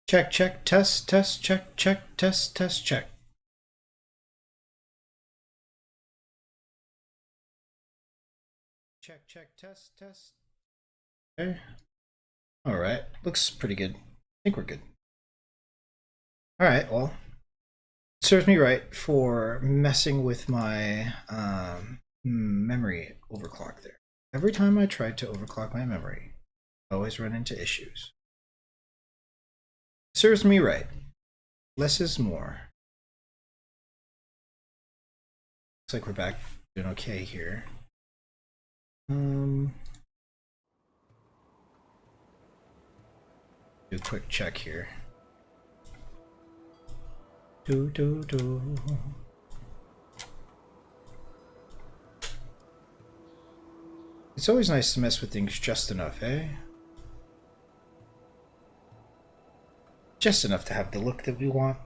Check, check, test, test, check, check, test, test, check. Check, check, test, test. Okay. All right. Looks pretty good. I think we're good. All right. Well, serves me right for messing with my memory overclock there. Every time I try to overclock my memory, I always run into issues. Serves me right. Less is more. Looks like we're back doing okay here. Do a quick check here. Do. It's always nice to mess with things just enough, eh? Just enough to have the look that we want.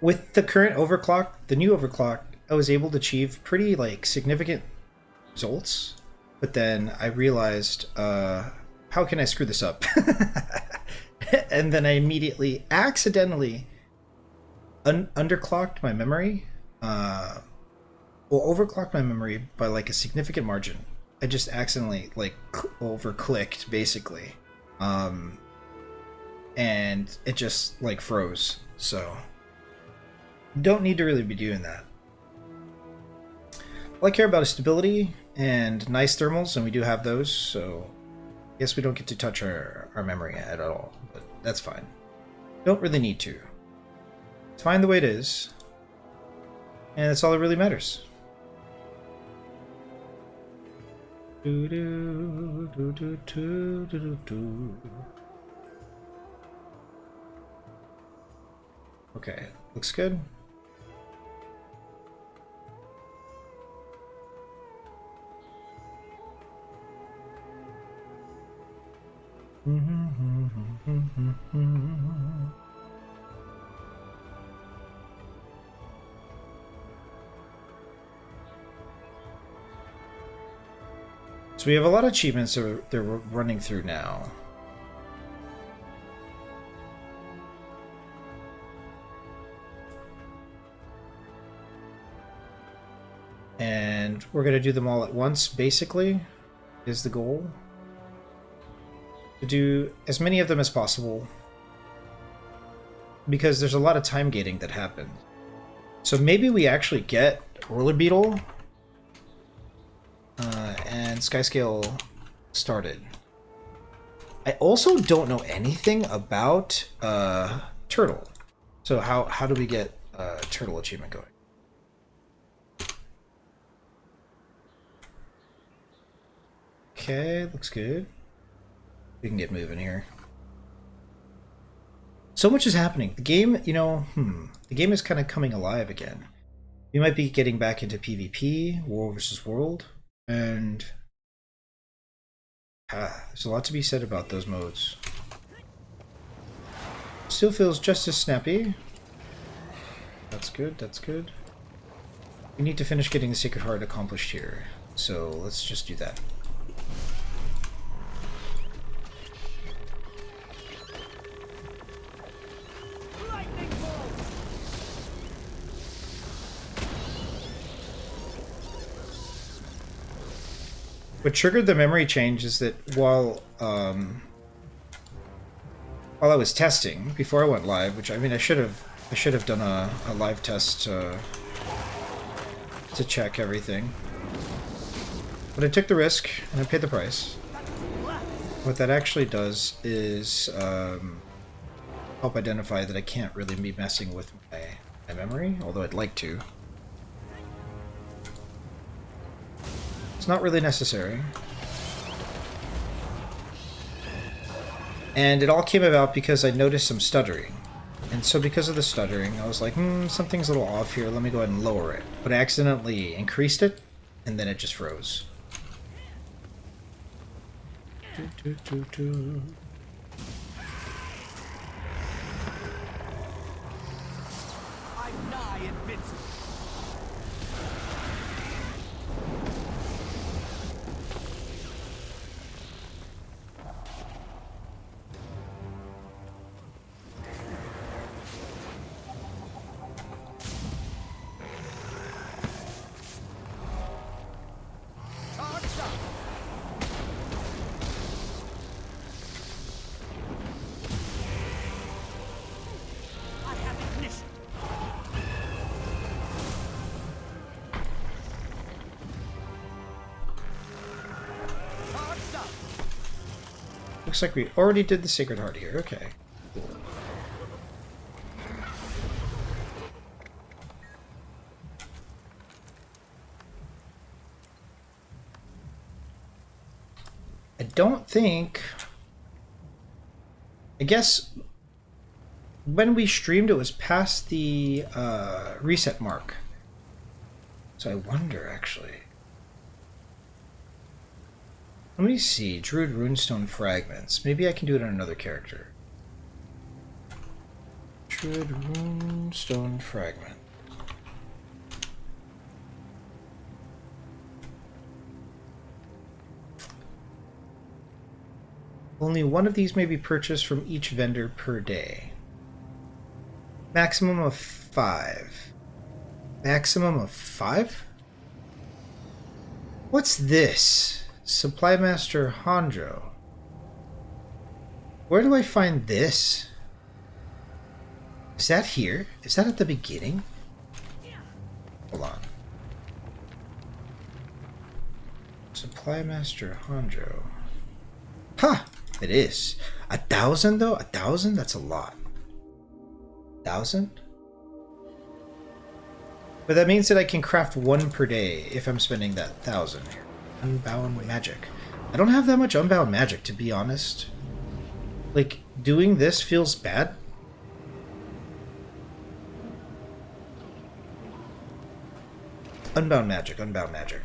With the current overclock, the new overclock, I was able to achieve pretty like significant results, but then I realized, how can I screw this up? And then I immediately accidentally underclocked my memory, or overclocked my memory by like a significant margin. I just accidentally like over-clicked basically, and it just like froze. So don't need to really be doing that. All I care about is stability and nice thermals, and we do have those, so I guess we don't get to touch our memory at all, but that's fine. Don't really need to. It's fine the way it is, and that's all that really matters. Okay, looks good. So we have a lot of achievements that we're running through now. And we're going to do them all at once, basically, is the goal. To do as many of them as possible, because there's a lot of time gating that happens. So maybe we actually get Roller Beetle and Skyscale started. I also don't know anything about Turtle. So how do we get Turtle achievement going? Okay, looks good. We can get moving here. So much is happening. The game, you know, the game is kind of coming alive again. We might be getting back into PvP, World versus World, and there's a lot to be said about those modes. Still feels just as snappy. That's good, that's good. We need to finish getting the Sacred Heart accomplished here, so let's just do that. What triggered the memory change is that while I was testing before I went live, which I mean I should have done a live test to check everything, but I took the risk and I paid the price. What that actually does is help identify that I can't really be messing with my memory, although I'd like to. It's not really necessary. And it all came about because I noticed some stuttering. And so because of the stuttering, I was like, something's a little off here, let me go ahead and lower it. But I accidentally increased it, and then it just froze. I'm nigh Infinitum. invincible. Looks like we already did the Sacred Heart here. Okay. Cool. I don't think... I guess when we streamed it was past the reset mark. So I wonder, actually. Let me see. Druid Runestone Fragments. Maybe I can do it on another character. Druid Runestone Fragment. Only one of these may be purchased from each vendor per day. Maximum of 5. Maximum of 5? What's this? Supply Master Hanjo. Where do I find this? Is that here? Is that at the beginning? Hold on. Supply Master Hanjo. Ha! Huh, it is. 1,000 though? 1,000? That's a lot. 1,000? But that means that I can craft 1 per day if I'm spending that 1,000 here. Unbound magic. I don't have that much unbound magic, to be honest. Like, doing this feels bad. Unbound magic, unbound magic.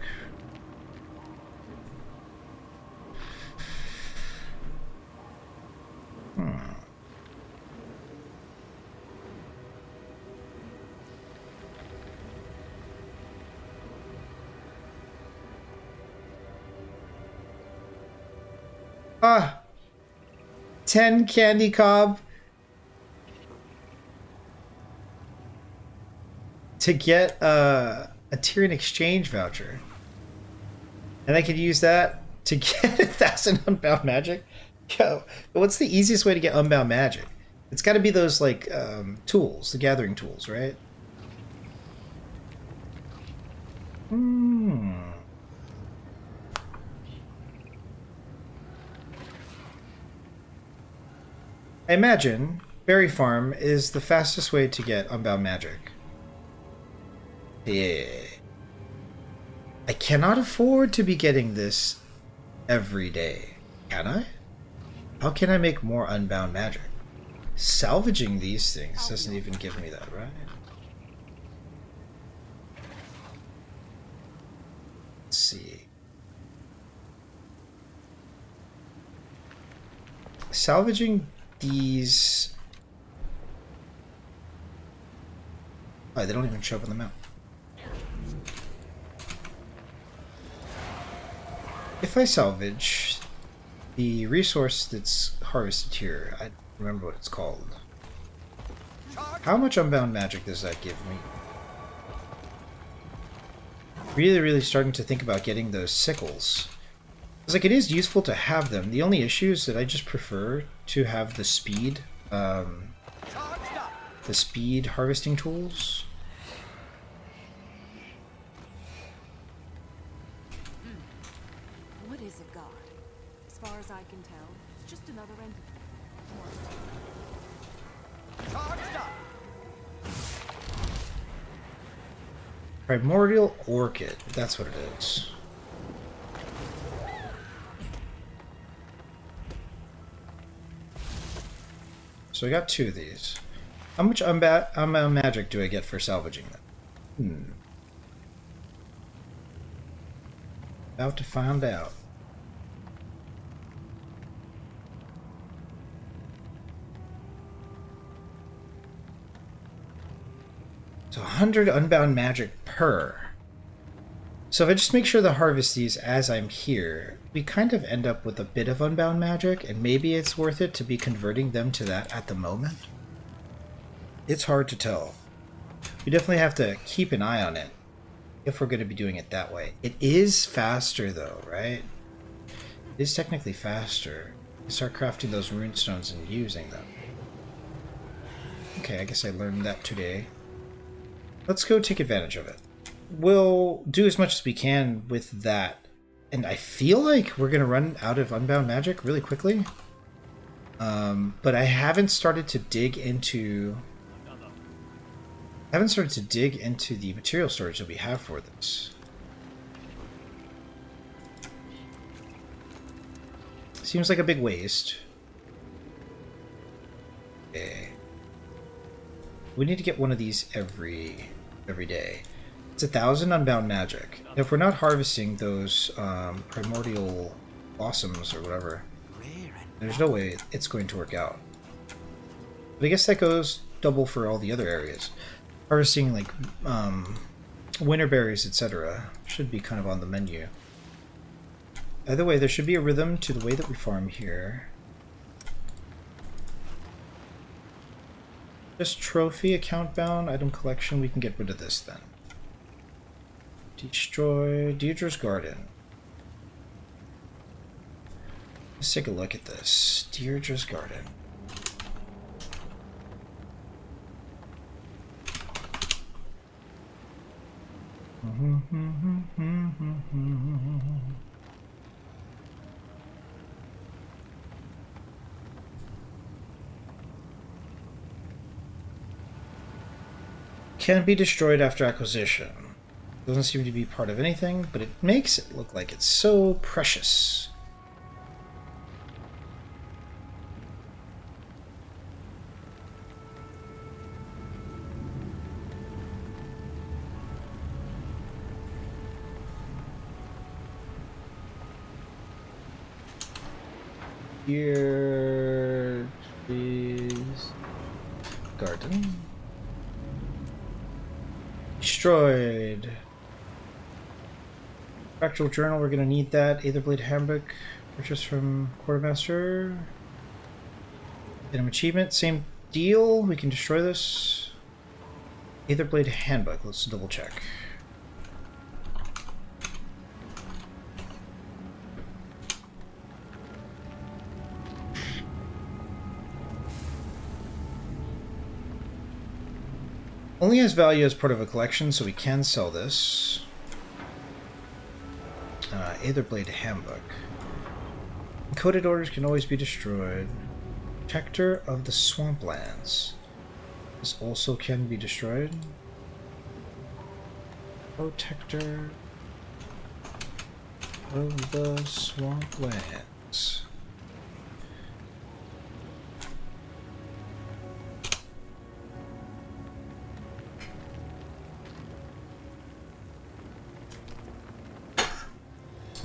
Ah, 10 candy cob to get a Tyrian exchange voucher, and I could use that to get 1,000 unbound magic. Yo, what's the easiest way to get unbound magic? It's got to be those like tools, the gathering tools, right? I imagine Berry Farm is the fastest way to get unbound magic. Yeah. I cannot afford to be getting this every day. Can I? How can I make more unbound magic? Salvaging these things doesn't even give me that, right? Let's see. Salvaging these... Oh, they don't even show up on the map. If I salvage the resource that's harvested here, I don't remember what it's called. How much unbound magic does that give me? Really starting to think about getting those sickles. It's like, it is useful to have them. The only issue is that I just prefer to have the speed harvesting tools. What is a god? As far as I can tell, it's just another entity. Primordial Orchid, that's what it is. So I got 2 of these. How much unbound magic do I get for salvaging them? About to find out. So 100 unbound magic per. So if I just make sure to harvest these as I'm here, we kind of end up with a bit of unbound magic, and maybe it's worth it to be converting them to that at the moment. It's hard to tell. We definitely have to keep an eye on it if we're going to be doing it that way. It is faster though, right? It is technically faster. You start crafting those rune stones and using them. Okay, I guess I learned that today. Let's go take advantage of it. We'll do as much as we can with that. And I feel like we're going to run out of unbound magic really quickly. But I haven't started to dig into... the material storage that we have for this. Seems like a big waste. Okay. We need to get one of these every day. It's 1,000 unbound magic. And if we're not harvesting those primordial blossoms or whatever, there's no way it's going to work out. But I guess that goes double for all the other areas. Harvesting like winter berries, etc. should be kind of on the menu. Either way, there should be a rhythm to the way that we farm here. Just trophy, account bound, item collection, we can get rid of this then. Destroy Deirdre's Garden. Let's take a look at this. Deirdre's Garden. Can be destroyed after acquisition. Doesn't seem to be part of anything, but it makes it look like it's so precious. Here, trees, garden. Destroyed. Fractal journal, we're gonna need that. Aetherblade handbook, purchased from quartermaster. Item achievement, same deal. We can destroy this. Aetherblade handbook. Let's double check. Only has value as part of a collection, so we can sell this. Aetherblade handbook. Encoded orders can always be destroyed. Protector of the Swamplands. This also can be destroyed. Protector of the Swamplands.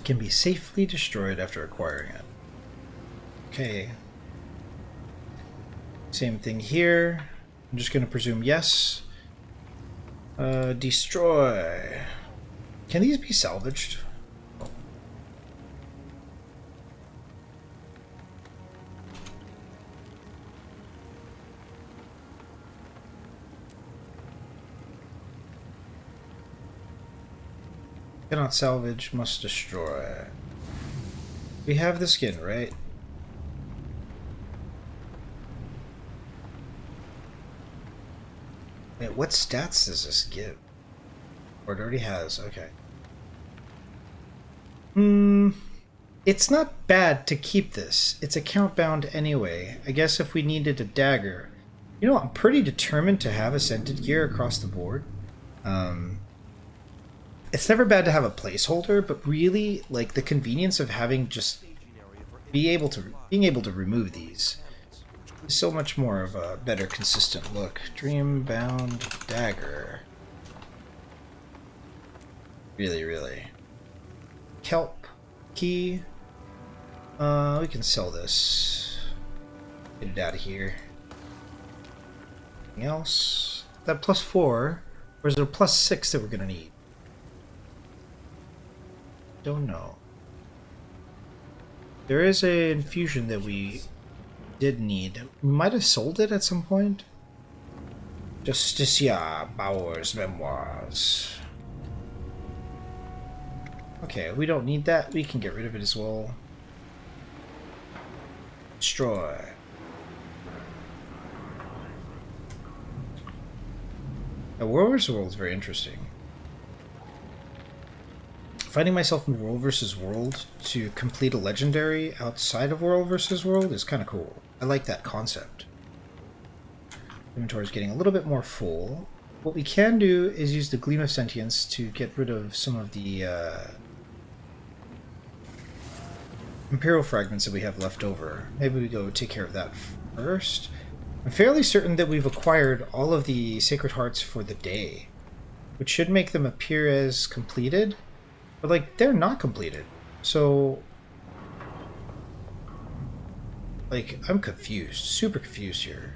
Can be safely destroyed after acquiring it. Okay. Same thing here. I'm just going to presume yes. Destroy. Can these be salvaged? Cannot salvage, must destroy. We have the skin, right? Wait, what stats does this give? Or it already has, okay. It's not bad to keep this. It's account bound anyway. I guess if we needed a dagger. You know, I'm pretty determined to have Ascended gear across the board. It's never bad to have a placeholder, but really, like, the convenience of having just being able to remove these is so much more of a better consistent look. Dreambound dagger. Really. Kelp key. We can sell this. Get it out of here. Anything else? That +4 Or is it a +6 that we're gonna need? Don't know. There is an infusion that we did need. We might have sold it at some point. Justicia Bauer's Memoirs. Okay, we don't need that. We can get rid of it as well. Destroy. The World vs. World is very interesting. Finding myself in World vs. World to complete a legendary outside of World vs. World is kind of cool. I like that concept. Inventory is getting a little bit more full. What we can do is use the Gleam of Sentience to get rid of some of the Imperial fragments that we have left over. Maybe we go take care of that first. I'm fairly certain that we've acquired all of the Sacred Hearts for the day, which should make them appear as completed, but like they're not completed. So like I'm confused, super confused here.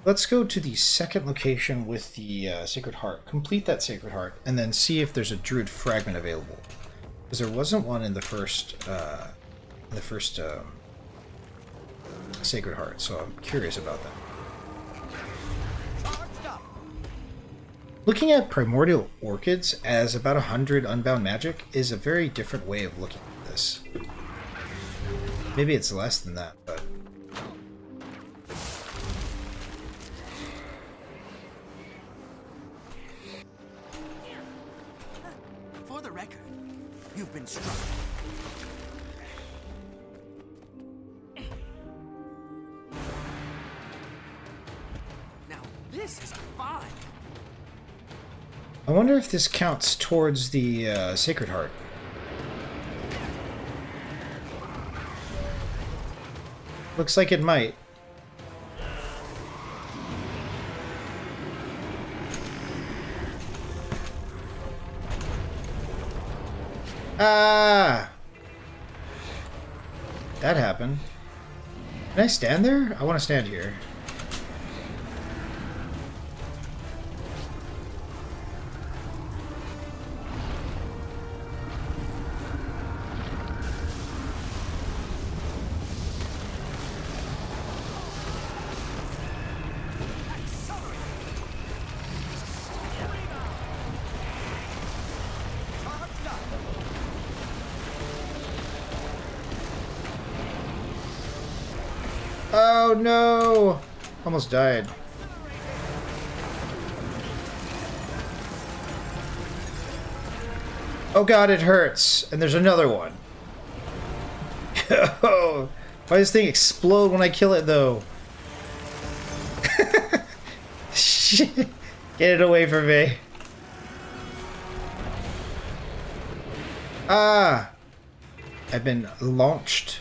Let's go to the second location with the Sacred Heart. Complete that Sacred Heart, and then see if there's a Druid fragment available. Because there wasn't one in the first Sacred Heart, so I'm curious about that. Looking at Primordial Orchids as about 100 Unbound Magic is a very different way of looking at this. Maybe it's less than that, but... For the record, you've been struck. Now, this is a find. I wonder if this counts towards the Sacred Heart. Looks like it might. Ah! That happened. Can I stand there? I want to stand here. Oh no! Almost died. Oh god, it hurts! And there's another one. Oh, why does this thing explode when I kill it though? Shit. Get it away from me. Ah! I've been launched.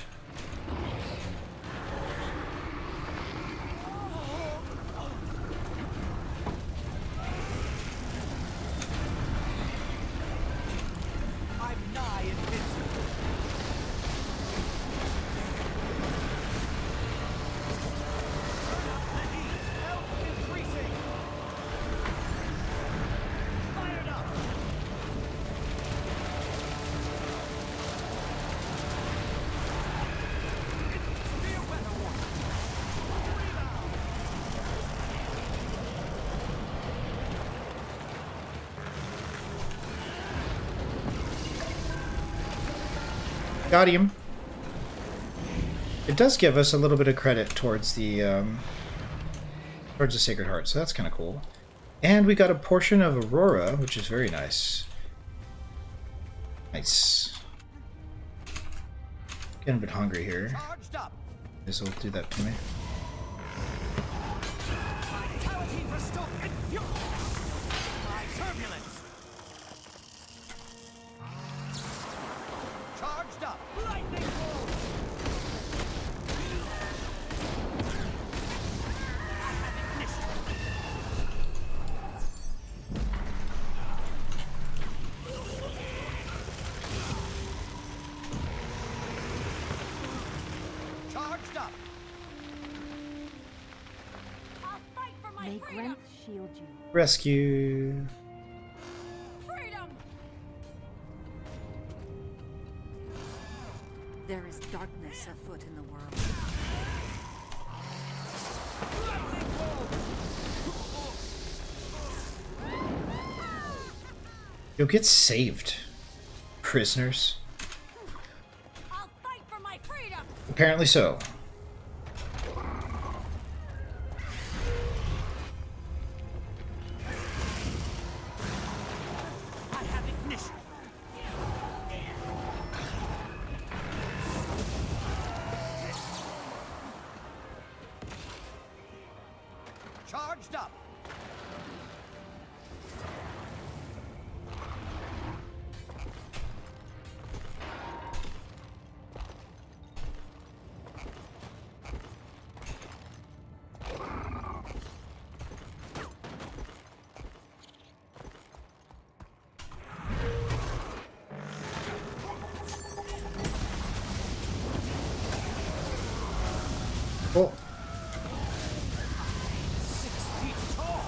Got him. It does give us a little bit of credit towards the Sacred Heart, so that's kind of cool. And we got a portion of Aurora, which is very nice. Nice. Getting a bit hungry here. This will do that to me. I'll fight for my May freedom. Grenth shield you. Rescue. Freedom. There is darkness afoot in the world. You'll get saved, prisoners. I'll fight for my freedom. Apparently so. I have ignition. Charged up. Oh, 6 feet tall.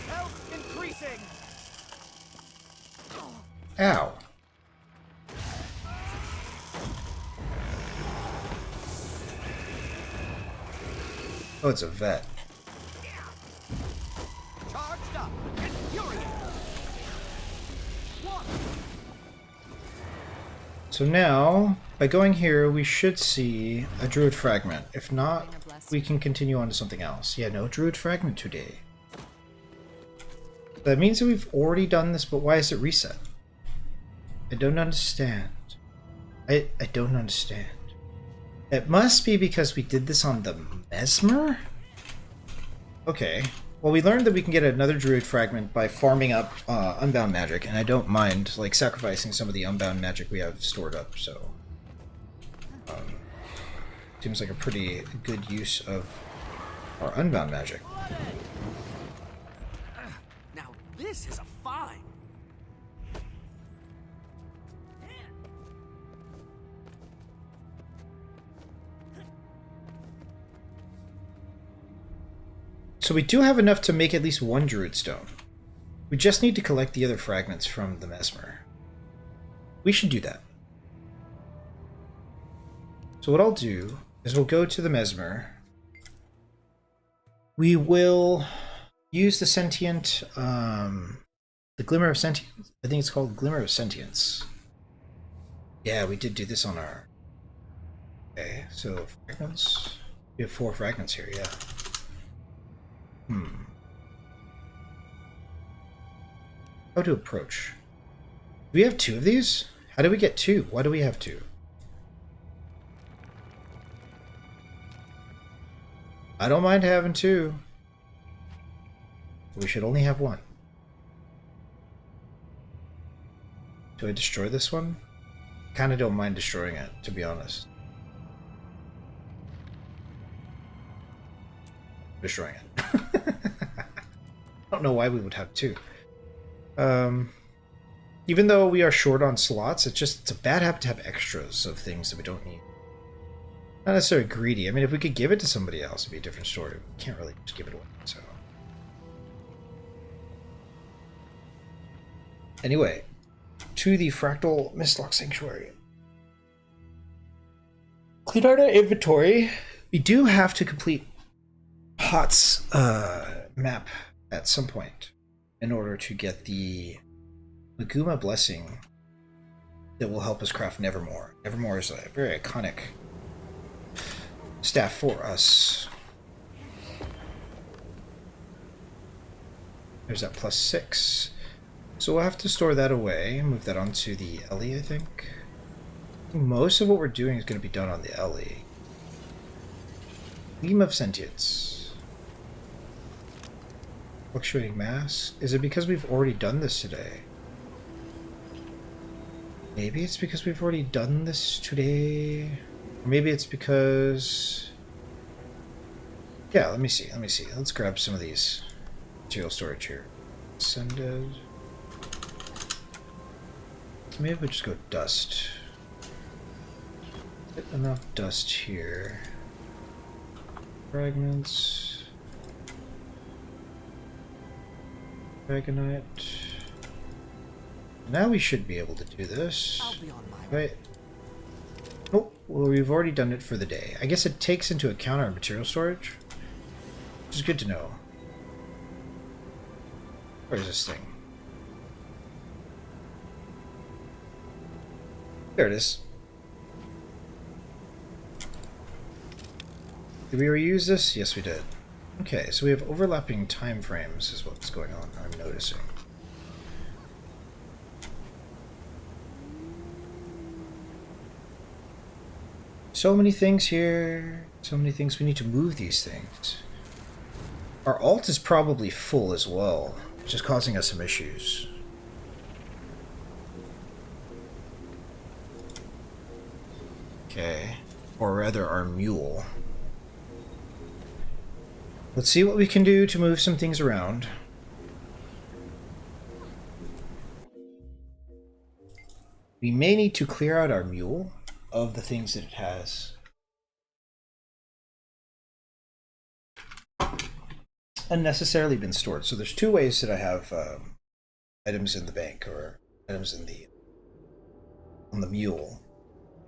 Health increasing. ow. Oh, it's a vet. Charged up. Infuriate. 1. So now, by going here, we should see a druid fragment. If not, we can continue on to something else. Yeah, no druid fragment today. That means that we've already done this, but why is it reset? I don't understand. I don't understand. It must be because we did this on the Mesmer? Okay. Well, we learned that we can get another druid fragment by farming up unbound magic, and I don't mind like sacrificing some of the unbound magic we have stored up, so seems like a pretty good use of our unbound magic. Now this is a find. So we do have enough to make at least one druid stone. We just need to collect the other fragments from the Mesmer. We should do that. So what I'll do is we'll go to the Mesmer. We will use the sentient, the Glimmer of Sentience. I think it's called Glimmer of Sentience. Yeah, we did do this on our... Okay, so fragments. We have 4 fragments here, yeah. How to approach. Do we have 2 of these? How do we get 2? Why do we have 2? I don't mind having 2. We should only have 1. Do I destroy this one? Kinda don't mind destroying it, to be honest. Destroying it. I don't know why we would have 2. Even though we are short on slots, it's a bad habit to have extras of things that we don't need. Not necessarily greedy. I mean, if we could give it to somebody else, it'd be a different story. We can't really just give it away, so... Anyway, to the Fractal Mistlock Sanctuary. Clean out our inventory. We do have to complete Hot's map at some point in order to get the Maguma Blessing that will help us craft Nevermore. Nevermore is a very iconic staff for us. There's that +6. So we'll have to store that away and move that onto the Ellie, I think. Most of what we're doing is going to be done on the Ellie. Beam of Sentience. Fluctuating Mass. Is it because we've already done this today? Maybe it's because we've already done this today. Or maybe it's because... Yeah, let me see. Let's grab some of these material storage here. Ascended. Maybe we just go dust. Get enough dust here. Fragments. Dragonite. Now we should be able to do this. I'll be on my way. Right. Oh, well, we've already done it for the day. I guess it takes into account our material storage, which is good to know. Where is this thing? There it is. Did we reuse this? Yes, we did. Okay, so we have overlapping time frames is what's going on, I'm noticing. So many things here. So many things. We need to move these things. Our alt is probably full as well, which is causing us some issues. Okay. Or rather, our mule. Let's see what we can do to move some things around. We may need to clear out our mule of the things that it has. Unnecessarily been stored. So there's two ways that I have items in the bank or items in the on the mule.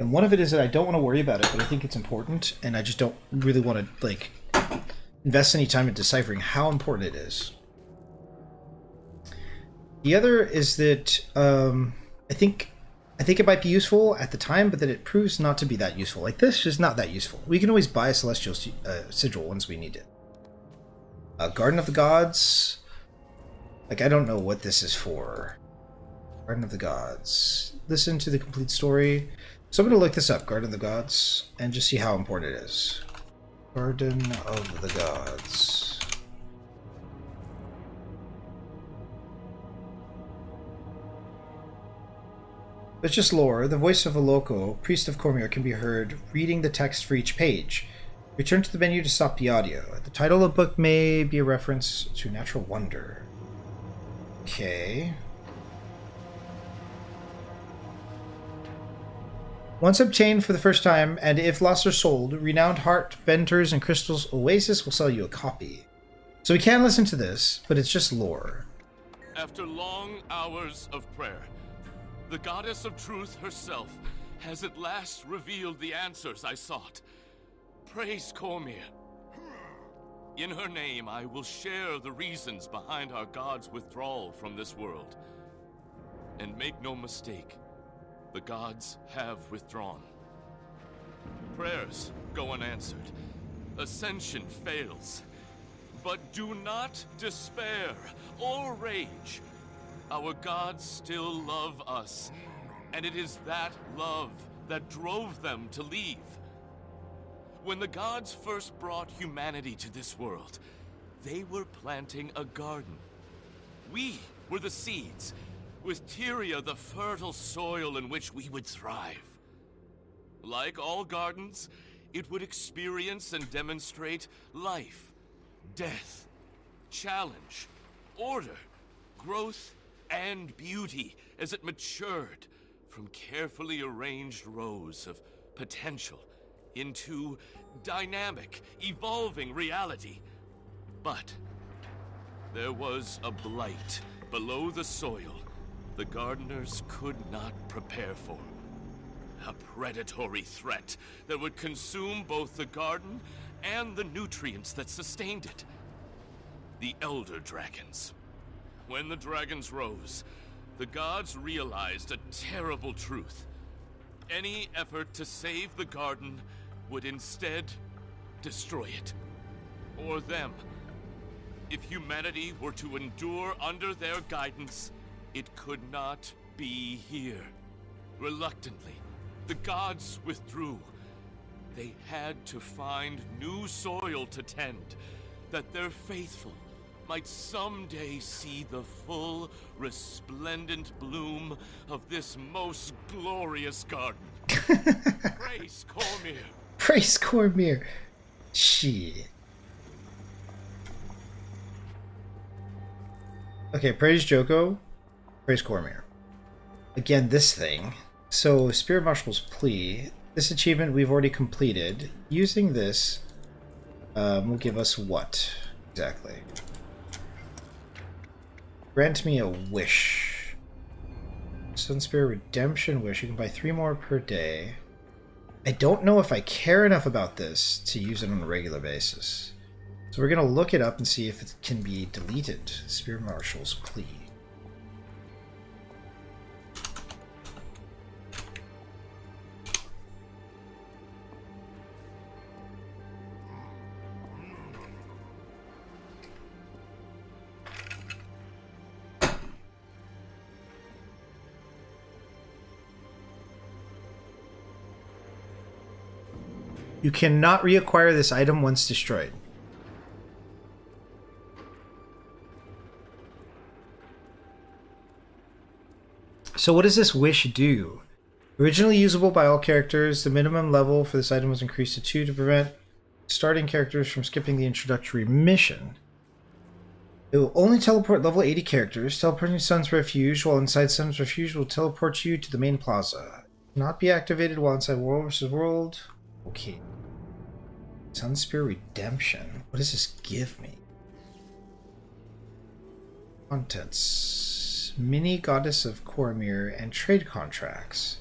And one of it is that I don't want to worry about it, but I think it's important, and I just don't really want to like invest any time in deciphering how important it is. The other is that I think it might be useful at the time, but that it proves not to be that useful. Like this is not that useful. We can always buy a celestial sigil once we need it. Garden of the Gods. Like I don't know what this is for. Garden of the Gods. Listen to the complete story. So I'm going to look this up, Garden of the Gods, and just see how important it is. Garden of the Gods. It's just lore. The voice of a loco, priest of Cormier, can be heard reading the text for each page. Return to the menu to stop the audio. The title of the book may be a reference to natural wonder. Okay. Once obtained for the first time, and if lost or sold, renowned heart vendors and crystals Oasis will sell you a copy. So we can listen to this, but it's just lore. After long hours of prayer, the goddess of truth herself has at last revealed the answers I sought. Praise Cormier. In her name, I will share the reasons behind our god's withdrawal from this world. And make no mistake, the gods have withdrawn. Prayers go unanswered. Ascension fails. But do not despair or rage. Our gods still love us, and it is that love that drove them to leave. When the gods first brought humanity to this world, they were planting a garden. We were the seeds, with Tyria the fertile soil in which we would thrive. Like all gardens, it would experience and demonstrate life, death, challenge, order, growth, and beauty as it matured from carefully arranged rows of potential into dynamic, evolving reality. But there was a blight below the soil the gardeners could not prepare for. A predatory threat that would consume both the garden and the nutrients that sustained it. The Elder Dragons. When the dragons rose, the gods realized a terrible truth. Any effort to save the garden would instead destroy it. Or them. If humanity were to endure under their guidance, it could not be here. Reluctantly, the gods withdrew. They had to find new soil to tend, that their faithful might someday see the full, resplendent bloom of this most glorious garden. Praise Cormier. Praise Cormier. Shit. Okay, praise Joko. Praise Cormier. Again, this thing. So, Spirit Marshal's plea. This achievement we've already completed. Using this will give us what exactly? Grant me a wish. Sunsphere Redemption Wish. You can buy 3 more per day. I don't know if I care enough about this to use it on a regular basis. So we're going to look it up and see if it can be deleted. Spear Marshal's Plea. You cannot reacquire this item once destroyed. So what does this wish do? Originally usable by all characters, the minimum level for this item was increased to 2 to prevent starting characters from skipping the introductory mission. It will only teleport level 80 characters. Teleporting Sun's Refuge while inside Sun's Refuge will teleport you to the main plaza. Not be activated while inside World vs. World. Okay. Sunspear Redemption. What does this give me? Contents. Mini Goddess of Cormyr and trade contracts.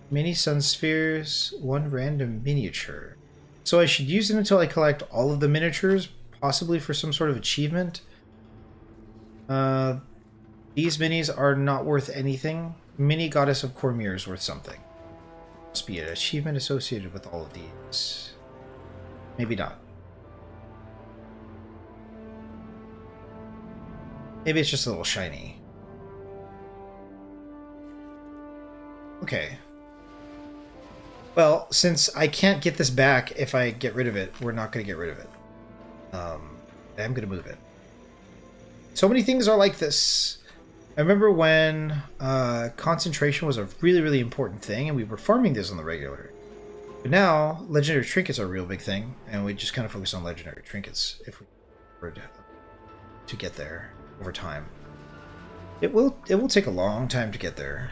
Mini Sunspheres, 1 random miniature. So I should use it until I collect all of the miniatures, possibly for some sort of achievement. These minis are not worth anything. Mini Goddess of Cormyr is worth something. Must be an achievement associated with all of these. Maybe not. Maybe it's just a little shiny. Okay. Well, since I can't get this back if I get rid of it, we're not going to get rid of it. I'm going to move it. So many things are like this. I remember when concentration was a really, really important thing, and we were farming this on the regular. But now, legendary trinkets are a real big thing, and we just kind of focus on legendary trinkets if we were to get there over time. It will take a long time to get there.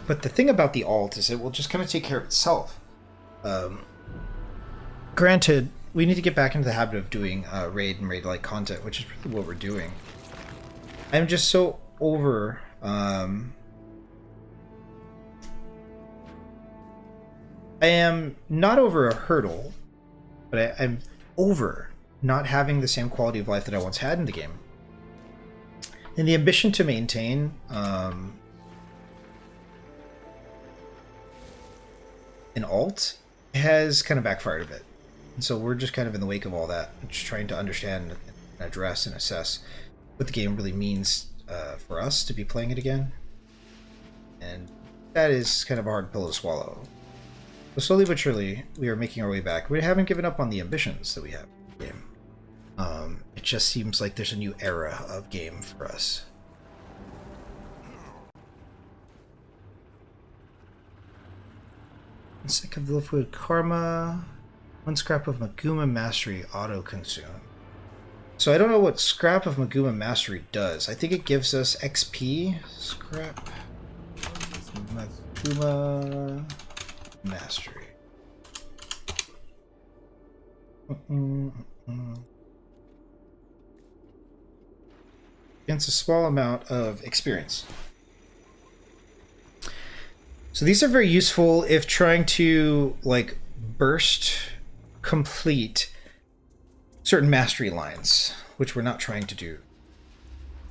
But the thing about the alt is it will just kind of take care of itself. Granted, we need to get back into the habit of doing raid and raid-like content, which is really what we're doing. I'm just so over... I am not over a hurdle, but I'm over not having the same quality of life that I once had in the game. And the ambition to maintain an alt has kind of backfired a bit. And so we're just kind of in the wake of all that, just trying to understand and address and assess what the game really means for us to be playing it again. And that is kind of a hard pill to swallow. But slowly but surely, we are making our way back. We haven't given up on the ambitions that we have in the game. It just seems like there's a new era of game for us. One stick of Liquid Karma. 1 scrap of Maguma Mastery auto-consume. So I don't know what Scrap of Maguma Mastery does. I think it gives us XP. Scrap Maguma Mastery. Against a small amount of experience. So these are very useful if trying to like burst complete certain mastery lines, which we're not trying to do.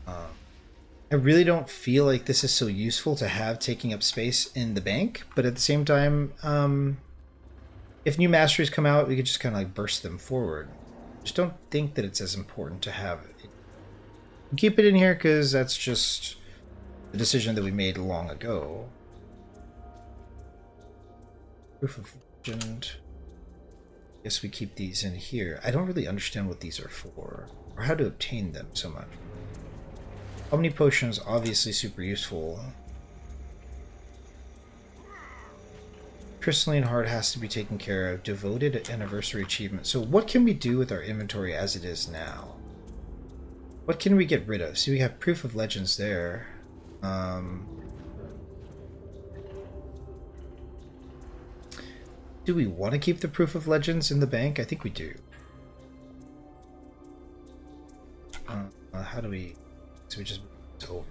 I really don't feel like this is so useful to have taking up space in the bank, but at the same time, if new masteries come out, we could just kind of like burst them forward. Just don't think that it's as important to have it. Keep it in here because that's just the decision that we made long ago. Proof of Legend. Guess we keep these in here. I don't really understand what these are for, or how to obtain them so much. Omni Potions, obviously super useful. Crystalline Heart has to be taken care of. Devoted Anniversary Achievement. So what can we do with our inventory as it is now? What can we get rid of? See, we have Proof of Legends there. Do we want to keep the Proof of Legends in the bank? I think we do. how do we... So we just move this over.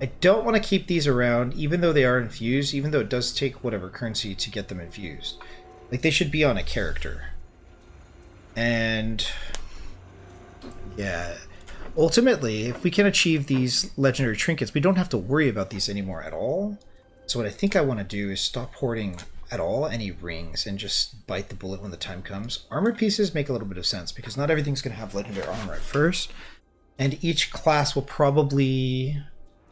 I don't want to keep these around, even though they are infused, even though it does take whatever currency to get them infused. Like, they should be on a character. And... yeah. Ultimately, if we can achieve these legendary trinkets, we don't have to worry about these anymore at all. So what I think I want to do is stop hoarding at all any rings and just bite the bullet when the time comes. Armor pieces make a little bit of sense because not everything's going to have legendary armor at first. And each class will probably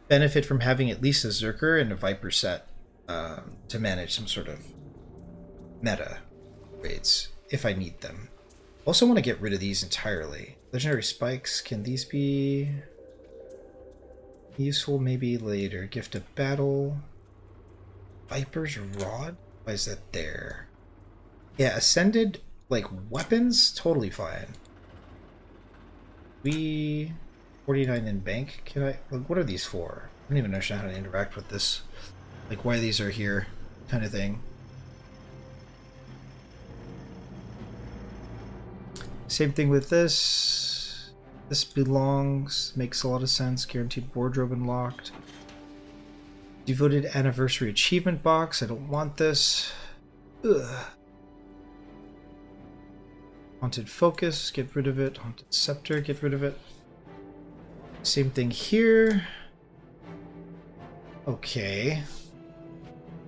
benefit from having at least a Zerker and a Viper set to manage some sort of meta raids if I need them. Also want to get rid of these entirely. Legendary spikes, can these be useful maybe later? Gift of battle. Viper's rod? Why is that there? Yeah, ascended like weapons, totally fine. We 49 in bank. Can I like what are these for? I don't even understand how to interact with this. Like why these are here kind of thing. Same thing with this. This belongs. Makes a lot of sense. Guaranteed wardrobe unlocked. Devoted anniversary achievement box. I don't want this. Ugh. Haunted focus. Get rid of it. Haunted scepter. Get rid of it. Same thing here. Okay.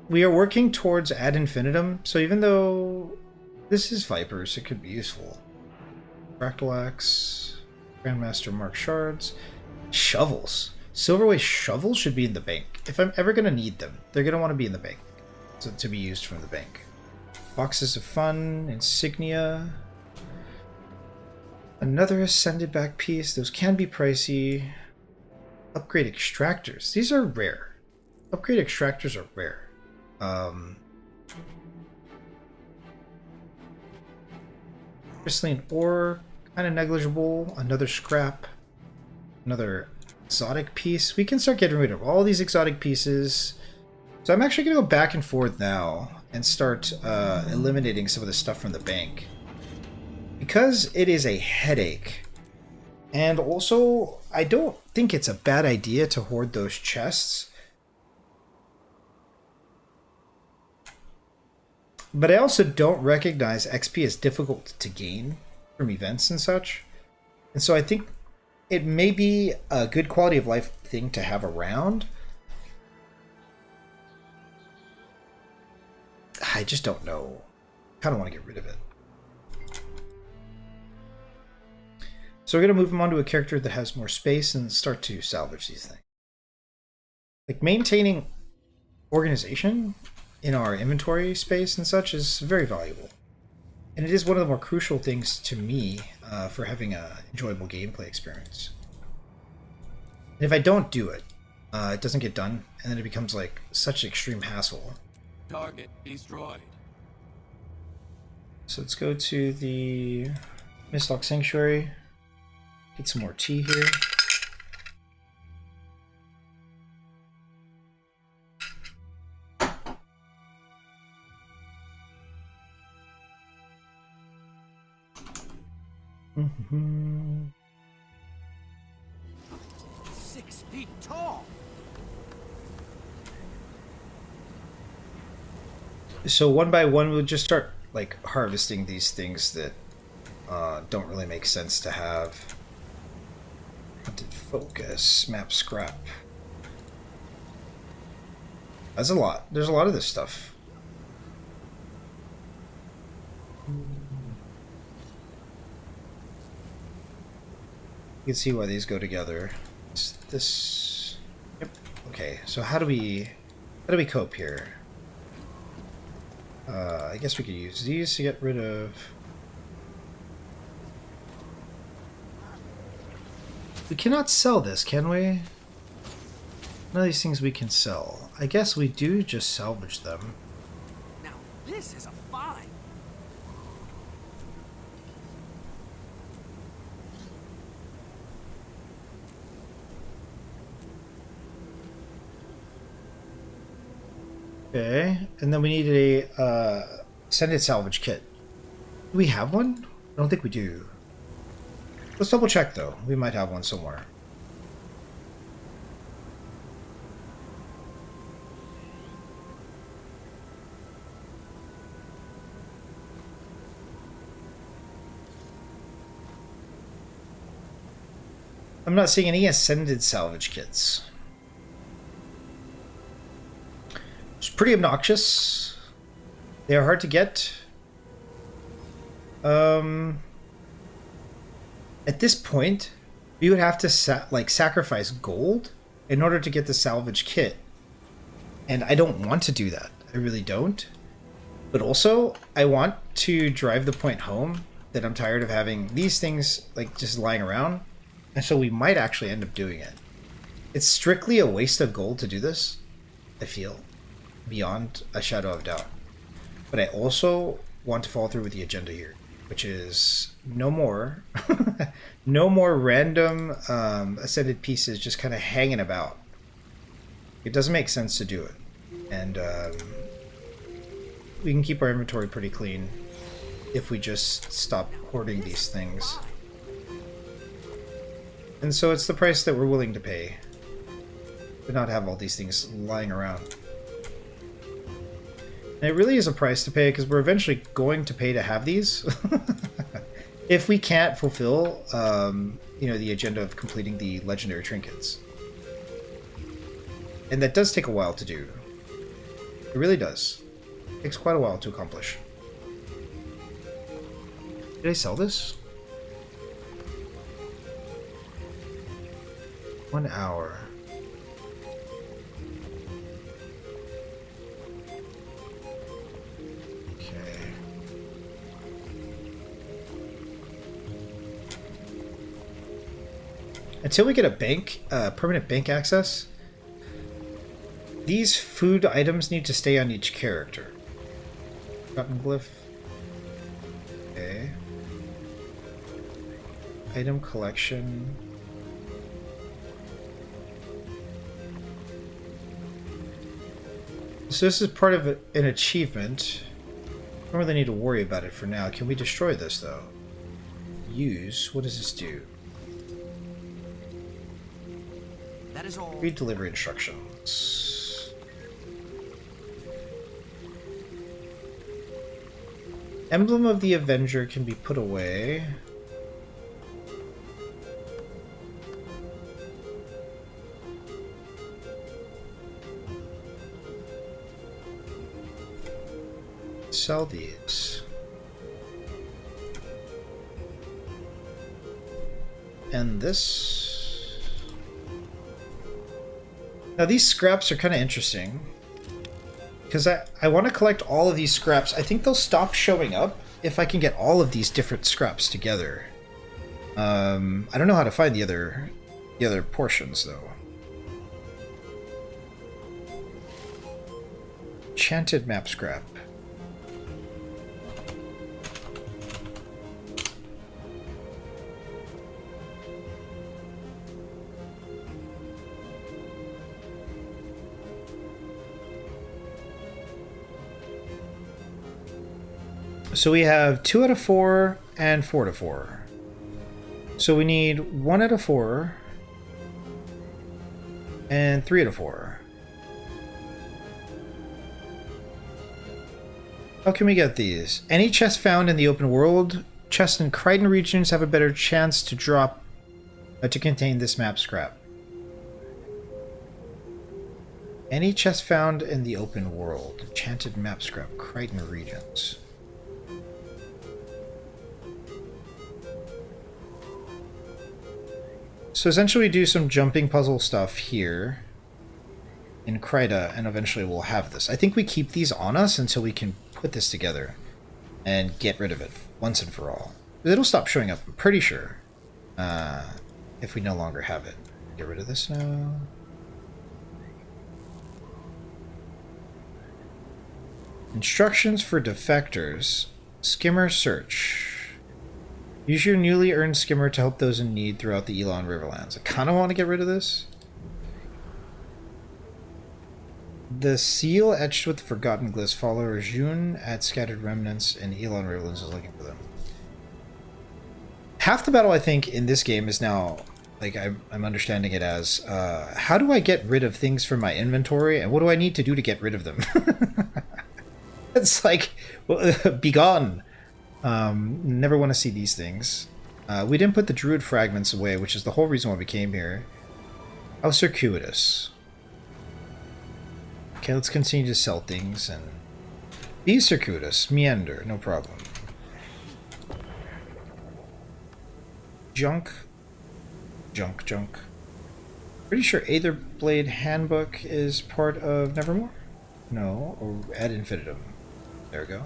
We are working towards ad infinitum. So even though this is Vipers, it could be useful. Fractal Axe, Grandmaster Mark Shards, shovels. Silverway shovels should be in the bank. If I'm ever going to need them, they're going to want to be in the bank. So, to be used from the bank. Boxes of Fun, Insignia. Another Ascended back piece. Those can be pricey. Upgrade Extractors. These are rare. Upgrade Extractors are rare. Crystalline ore, kind of negligible. Another scrap. Another exotic piece. We can start getting rid of all these exotic pieces. So I'm actually going to go back and forth now and start eliminating some of the stuff from the bank. Because it is a headache. And also, I don't think it's a bad idea to hoard those chests. But I also don't recognize XP as difficult to gain from events and such. And so I think it may be a good quality of life thing to have around. I just don't know. I kind of want to get rid of it. So we're going to move him on to a character that has more space and start to salvage these things. Like maintaining organization in our inventory space and such is very valuable. And it is one of the more crucial things to me for having an enjoyable gameplay experience. And if I don't do it, it doesn't get done, and then it becomes like such an extreme hassle. Target destroyed. So let's go to the Mistlock Sanctuary. Get some more tea here. Mm-hmm. 6 feet tall. So one by one, we'll just start like harvesting these things that don't really make sense to have. Hunted focus, map scrap. That's a lot. There's a lot of this stuff. You can see why these go together. This. Yep. Okay. So how do we cope here? I guess we could use these to get rid of. We cannot sell this, can we? None of these things we can sell. I guess we do just salvage them. Now this is a find. Okay, and then we need a send it salvage kit. Do we have one? I don't think we do. Let's double check though. We might have one somewhere. I'm not seeing any ascended salvage kits. It's pretty obnoxious. They are hard to get. At this point, we would have to sacrifice gold in order to get the salvage kit. And I don't want to do that. I really don't. But also, I want to drive the point home that I'm tired of having these things like just lying around. And so we might actually end up doing it. It's strictly a waste of gold to do this, I feel, beyond a shadow of doubt. But I also want to follow through with the agenda here, which is no more, no more random ascended pieces just kind of hanging about. It doesn't make sense to do it. And we can keep our inventory pretty clean if we just stop hoarding these things. And so it's the price that we're willing to pay to not have all these things lying around. And it really is a price to pay because we're eventually going to pay to have these. If we can't fulfill, you know, the agenda of completing the legendary trinkets. And that does take a while to do. It really does. It takes quite a while to accomplish. Did I sell this? 1 hour. Okay. Until we get a bank, permanent bank access, these food items need to stay on each character. Cotton glyph. Okay. Item collection. So this is part of an achievement. I don't really need to worry about it for now. Can we destroy this though? Use. What does this do? That is all. Read delivery instructions. Emblem of the Avenger can be put away. Sell these. And this. Now these scraps are kind of interesting. Because I want to collect all of these scraps. I think they'll stop showing up if I can get all of these different scraps together. I don't know how to find the other portions though. Enchanted map scrap. So we have 2 out of 4 and 4 out of 4. So we need 1 out of 4 and 3 out of 4. How can we get these? Any chest found in the open world, chests in Crichton regions have a better chance to drop to contain this map scrap. Any chest found in the open world, enchanted map scrap, Crichton regions. So essentially we do some jumping puzzle stuff here in Kryta, and eventually we'll have this. I think we keep these on us until we can put this together and get rid of it once and for all. It'll stop showing up, I'm pretty sure, if we no longer have it. Get rid of this now. Instructions for defectors. Skimmer search. Use your newly earned skimmer to help those in need throughout the Elon Riverlands. I kind of want to get rid of this. The seal etched with forgotten glyphs follow Rajun at scattered remnants, and Elon Ravens is looking for them. Half the battle, I think, in this game is now, like, I'm understanding it as, how do I get rid of things from my inventory, and what do I need to do to get rid of them? It's like, well, be gone. Never want to see these things. We didn't put the druid fragments away, which is the whole reason why we came here. How circuitous. Okay, let's continue to sell things and be circuitous. Meander, no problem. Junk. Junk. Pretty sure Aetherblade Handbook is part of Nevermore? No, or ad infinitum. There we go.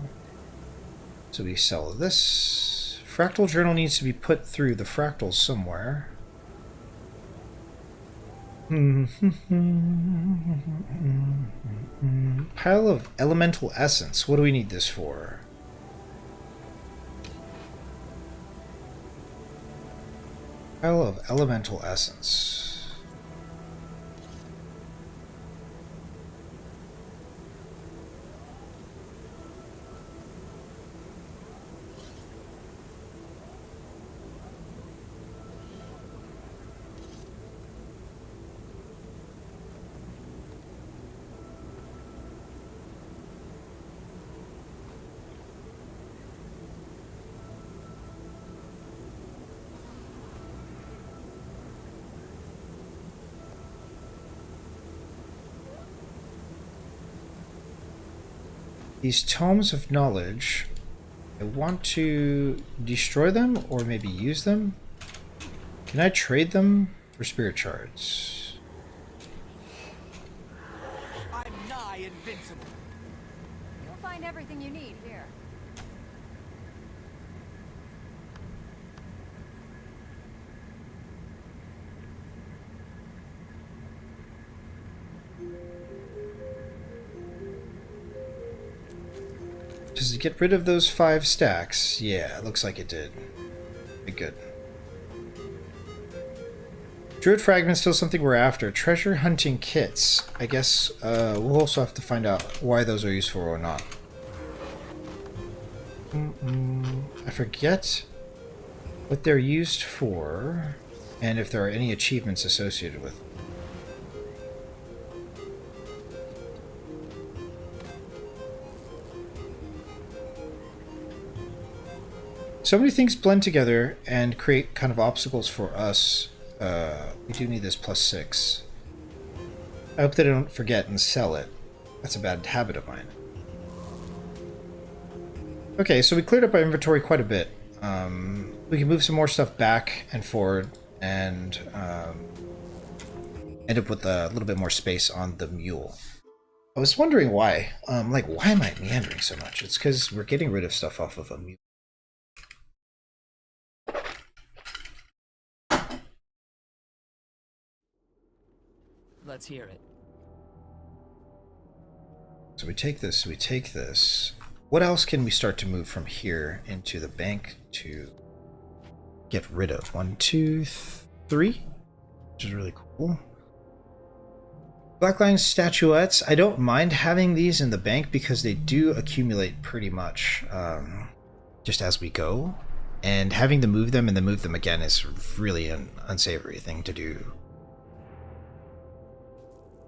So we sell this. Fractal Journal needs to be put through the fractals somewhere. Pile of elemental essence. What do we need this for? Pile of elemental essence. These tomes of knowledge, I want to destroy them or maybe use them. Can I trade them for spirit shards? I'm nigh invincible. You'll find everything you need here. Does it get rid of those 5 stacks? Yeah, it looks like it did. Pretty good. Druid fragments, still something we're after. Treasure hunting kits. I guess we'll also have to find out why those are useful or not. I forget what they're used for and if there are any achievements associated with them. So many things blend together and create kind of obstacles for us. We do need this +6. I hope that I don't forget and sell it. That's a bad habit of mine. Okay, so we cleared up our inventory quite a bit. We can move some more stuff back and forward and end up with a little bit more space on the mule. I was wondering why. Like, why am I meandering so much? It's because we're getting rid of stuff off of a mule. Let's hear it. So we take this. What else can we start to move from here into the bank to get rid of? 1, 2, 3, which is really cool. Blackline statuettes. I don't mind having these in the bank because they do accumulate pretty much just as we go. And having to move them and then move them again is really an unsavory thing to do.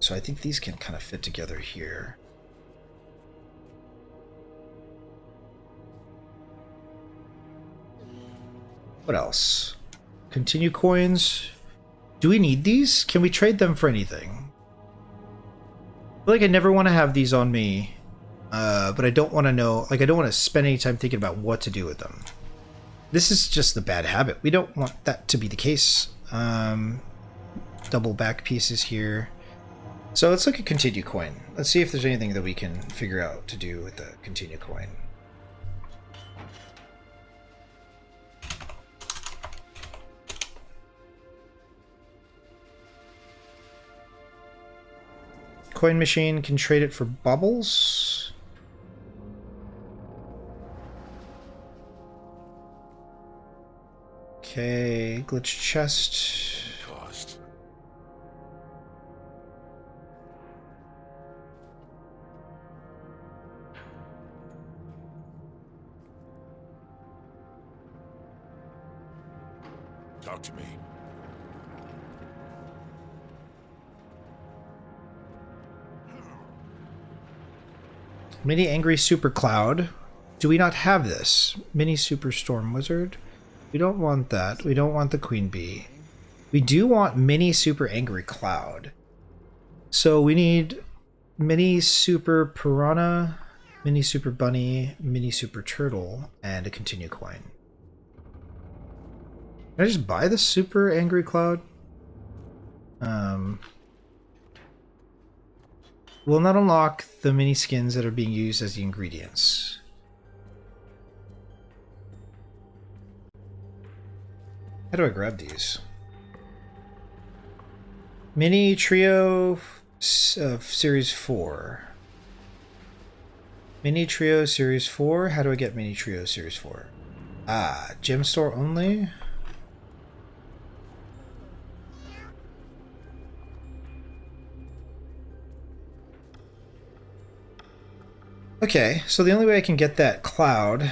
So I think these can kind of fit together here. What else? Continue coins. Do we need these? Can we trade them for anything? I feel like I never want to have these on me, but I don't want to know, like I don't want to spend any time thinking about what to do with them. This is just the bad habit. We don't want that to be the case. Double back pieces here. So let's look at continue coin. Let's see if there's anything that we can figure out to do with the continue coin. Coin machine can trade it for bubbles. Okay, glitch chest. Cost. Talk to me. Mini Angry Super Cloud. Do we not have this? Mini Super Storm Wizard. We don't want that. We don't want the Queen Bee. We do want Mini Super Angry Cloud. So we need Mini Super Piranha, Mini Super Bunny, Mini Super Turtle, and a Continue coin. Can I just buy the Super Angry Cloud? Will not unlock the mini skins that are being used as the ingredients. How do I grab these? Mini Trio Series 4. Mini Trio Series 4? How do I get Mini Trio Series 4? Ah, gem store only? Okay, so the only way I can get that cloud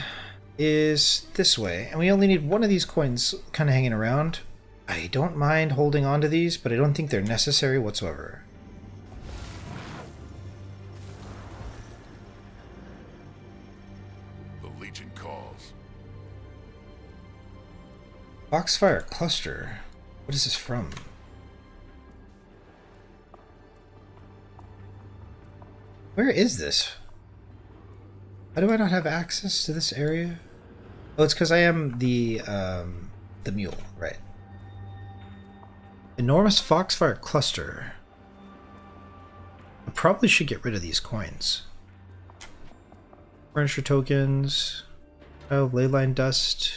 is this way, and we only need one of these coins kind of hanging around. I don't mind holding on to these, but I don't think they're necessary whatsoever. The Legion calls. Foxfire Cluster. What is this from? Where is this? How do I not have access to this area? Oh, it's because I am the mule, right? Enormous Foxfire Cluster. I probably should get rid of these coins. Furniture tokens. Oh, Leyline Dust.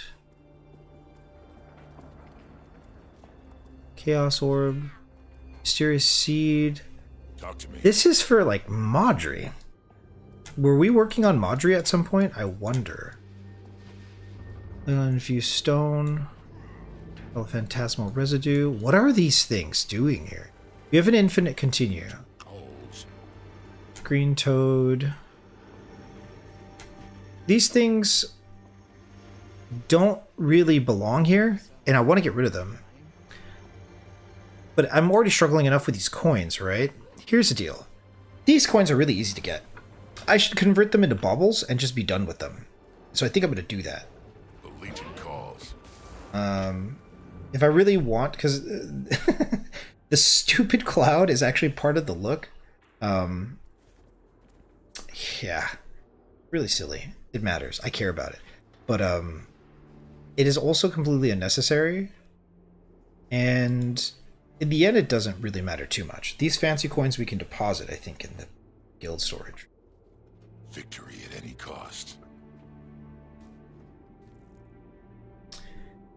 Chaos Orb. Mysterious Seed. Talk to me. This is for, like, Maudry. Were we working on Maudry at some point? I wonder. Infused Stone. Oh, Phantasmal Residue. What are these things doing here? We have an infinite continue. Holes. Green Toad. These things don't really belong here, and I want to get rid of them. But I'm already struggling enough with these coins, right? Here's the deal. These coins are really easy to get. I should convert them into baubles and just be done with them. So I think I'm going to do that. The Legion calls. If I really want, because the stupid cloud is actually part of the look. Yeah, really silly. It matters. I care about it. But it is also completely unnecessary. And in the end, it doesn't really matter too much. These fancy coins we can deposit, I think, in the guild storage. Victory at any cost.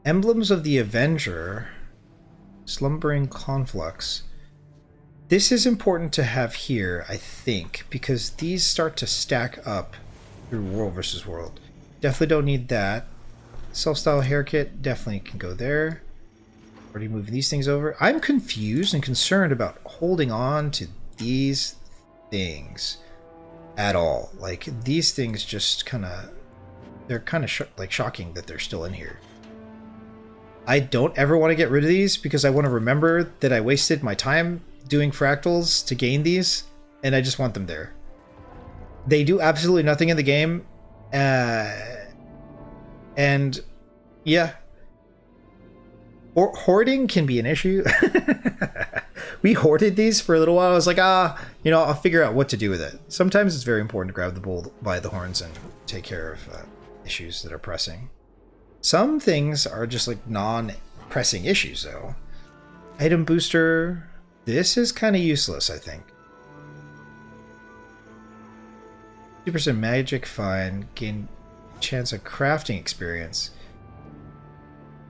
Emblems of the Avenger. Slumbering Conflux. This is important to have here, I think, because these start to stack up through World versus World. Definitely don't need that. Self-style hair kit definitely can go there. Already moved these things over. I'm confused and concerned about holding on to these things at all. Like, these things just kind of... They're kind of like shocking that they're still in here. I don't ever want to get rid of these because I want to remember that I wasted my time doing fractals to gain these, and I just want them there. They do absolutely nothing in the game, and yeah, hoarding can be an issue. We hoarded these for a little while. I was like, you know, I'll figure out what to do with it. Sometimes it's very important to grab the bull by the horns and take care of issues that are pressing. Some things are just like non-pressing issues, though. Item booster. This is kind of useless, I think. 2% magic, fine. Gain chance of crafting experience.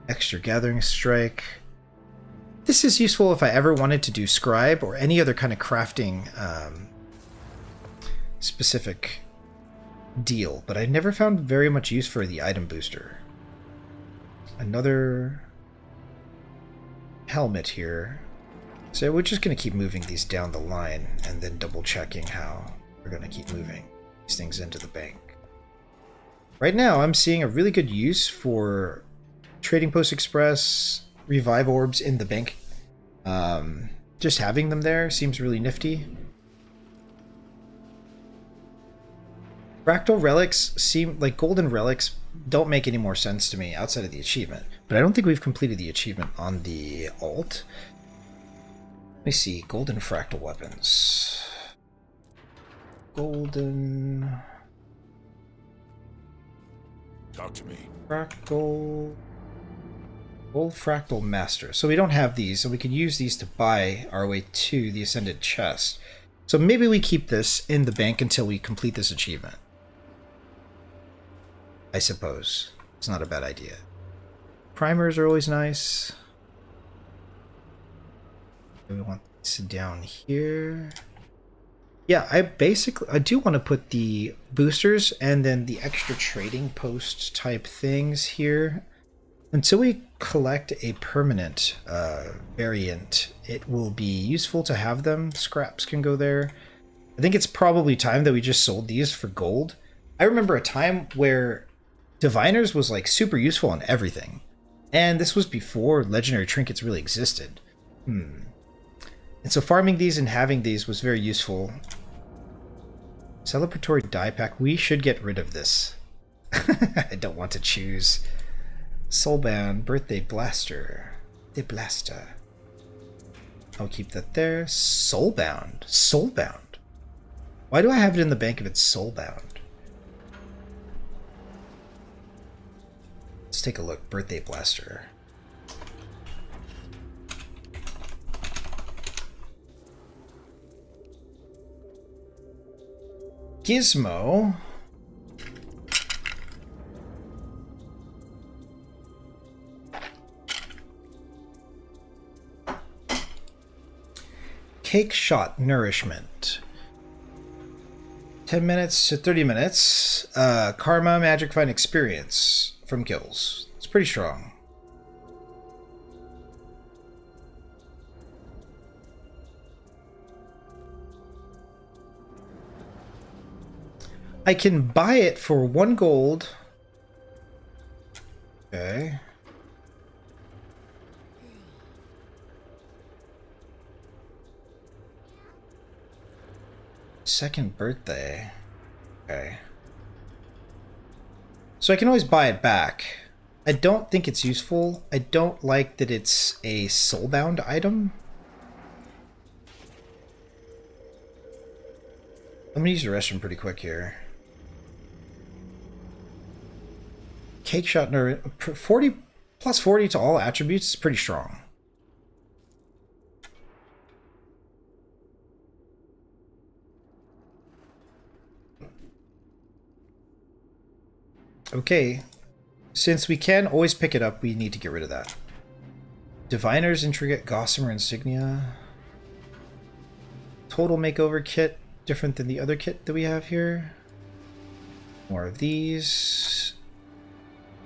Extra gathering strike. This is useful if I ever wanted to do scribe or any other kind of crafting specific deal, but I never found very much use for the item booster. Another helmet here. So we're just going to keep moving these down the line and then double checking how we're going to keep moving these things into the bank. Right now I'm seeing a really good use for Trading Post Express, revive orbs in the bank. Just having them there seems really nifty. Fractal relics seem like golden relics don't make any more sense to me outside of the achievement. But I don't think we've completed the achievement on the alt. Let me see. Golden fractal weapons. Golden... Talk to me. Fractal... Gold fractal master. So we don't have these, so we can use these to buy our way to the ascended chest. So maybe we keep this in the bank until we complete this achievement. I suppose. It's not a bad idea. Primers are always nice. We want this down here. Yeah, I do want to put the boosters and then the extra trading post type things here. Until we collect a permanent variant, it will be useful to have them. Scraps can go there. I think it's probably time that we just sold these for gold. I remember a time where Diviners was like super useful on everything. And this was before legendary trinkets really existed. And so farming these and having these was very useful. Celebratory die pack. We should get rid of this. I don't want to choose. Soulbound, Birthday Blaster. The Blaster. I'll keep that there. Soulbound. Soulbound. Why do I have it in the bank if it's soulbound? Let's take a look. Birthday Blaster. Gizmo. Cake Shot Nourishment. 10 minutes to 30 minutes. Karma, Magic Find Experience from kills. It's pretty strong. I can buy it for 1 gold. Okay. Second birthday. Okay. So I can always buy it back. I don't think it's useful. I don't like that it's a soulbound item. I'm gonna use the restroom pretty quick here. Cake Shot 40 plus 40 to all attributes is pretty strong. Okay, since we can always pick it up, we need to get rid of that. Diviner's Intricate Gossamer Insignia. Total Makeover Kit, different than the other kit that we have here. More of these.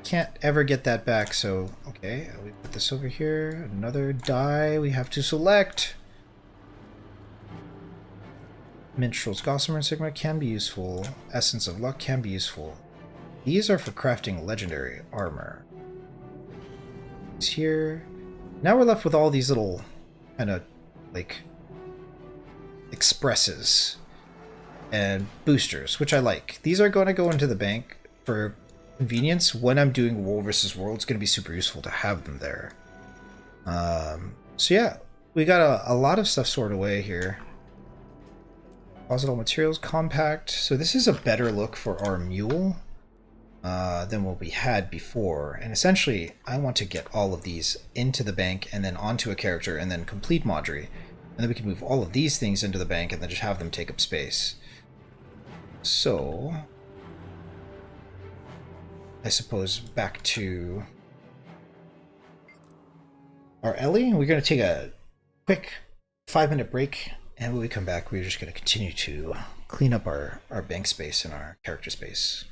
Can't ever get that back, so okay, we put this over here. Another die we have to select. Minstrel's Gossamer Insignia can be useful. Essence of Luck can be useful. These are for crafting legendary armor. It's here. Now we're left with all these little kind of like expresses and boosters, which I like. These are going to go into the bank for convenience. When I'm doing World vs. World, it's going to be super useful to have them there. So yeah, we got a lot of stuff stored away here. Deposit all materials, compact. So this is a better look for our mule than what we had before. And essentially, I want to get all of these into the bank and then onto a character and then complete Maudry. And then we can move all of these things into the bank and then just have them take up space. So, I suppose back to our Ellie. We're going to take a quick 5-minute break. And when we come back, we're just going to continue to clean up our bank space and our character space.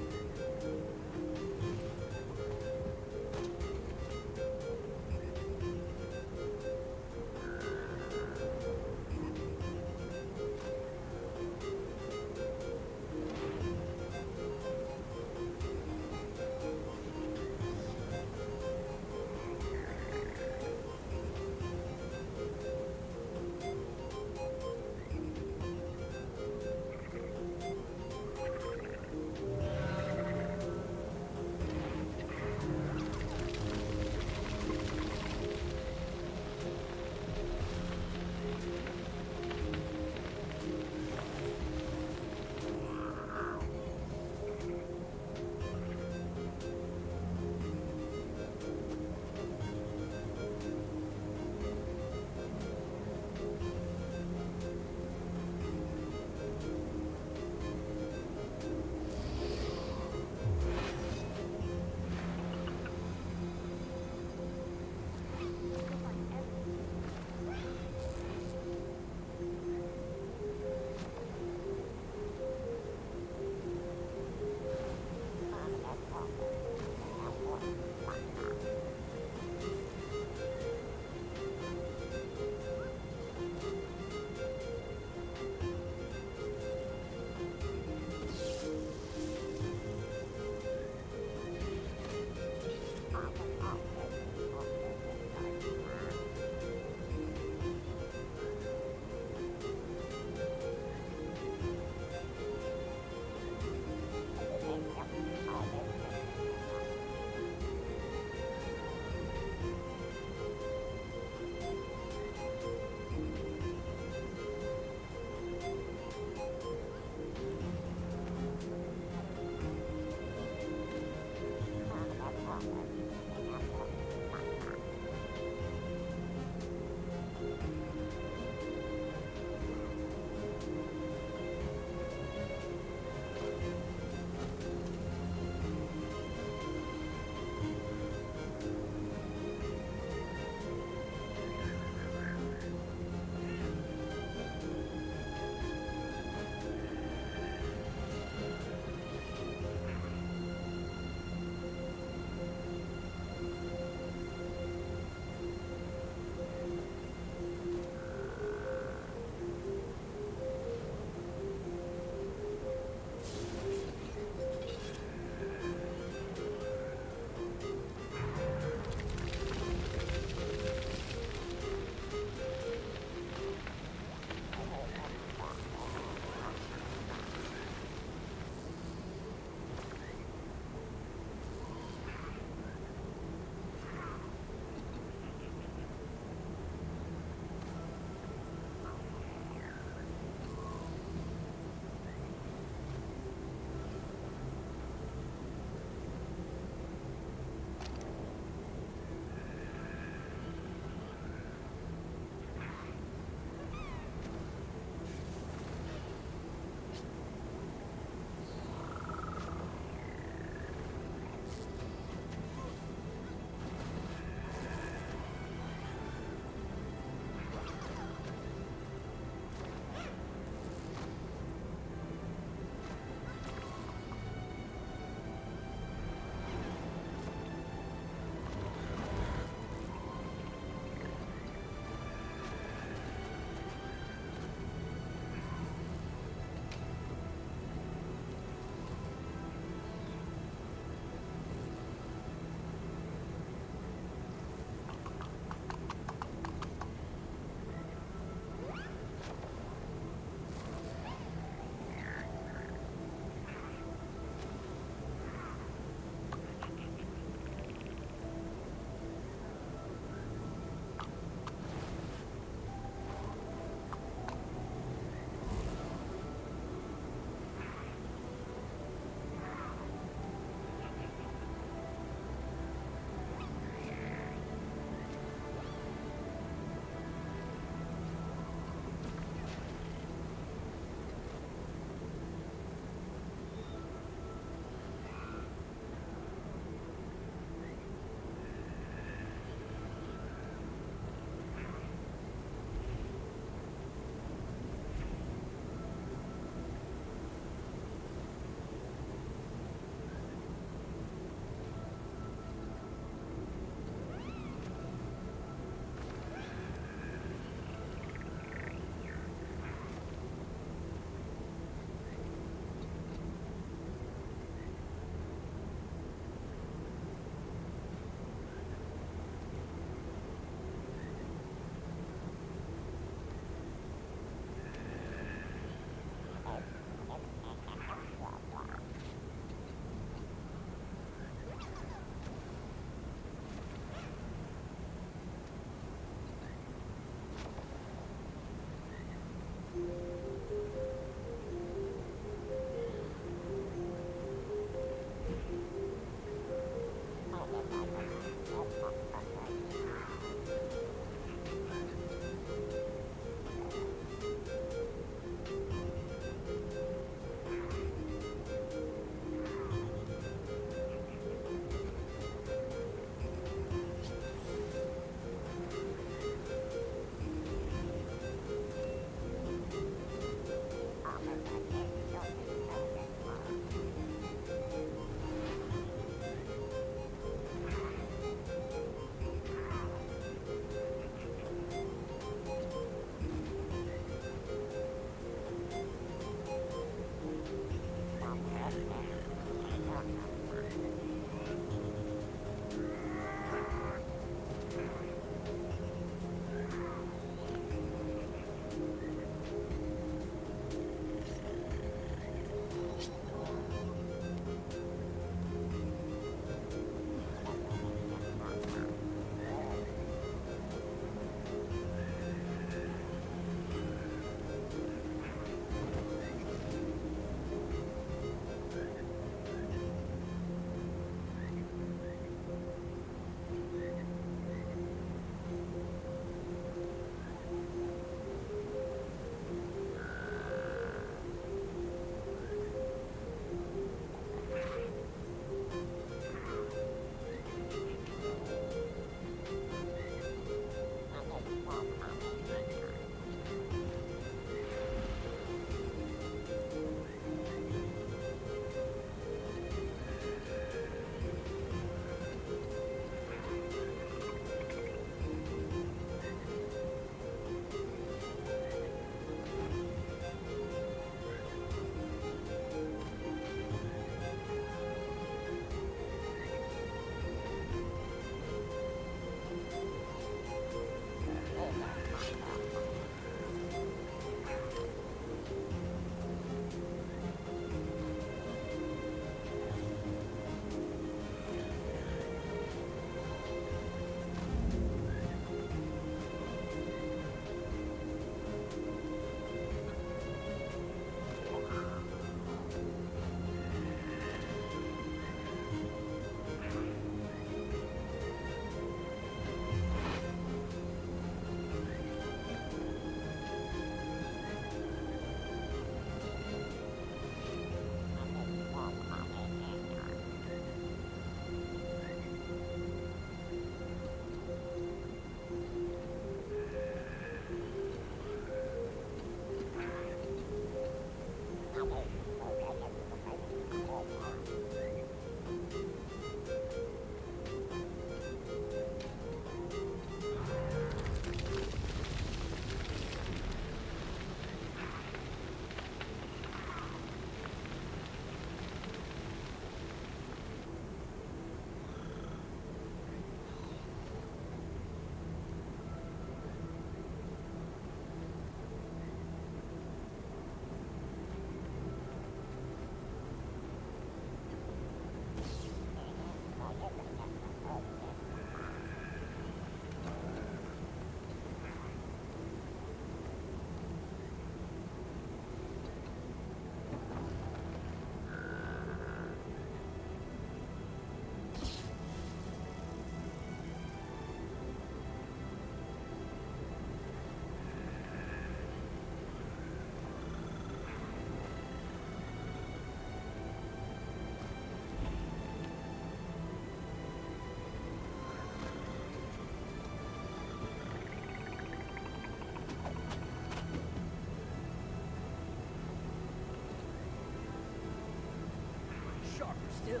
still.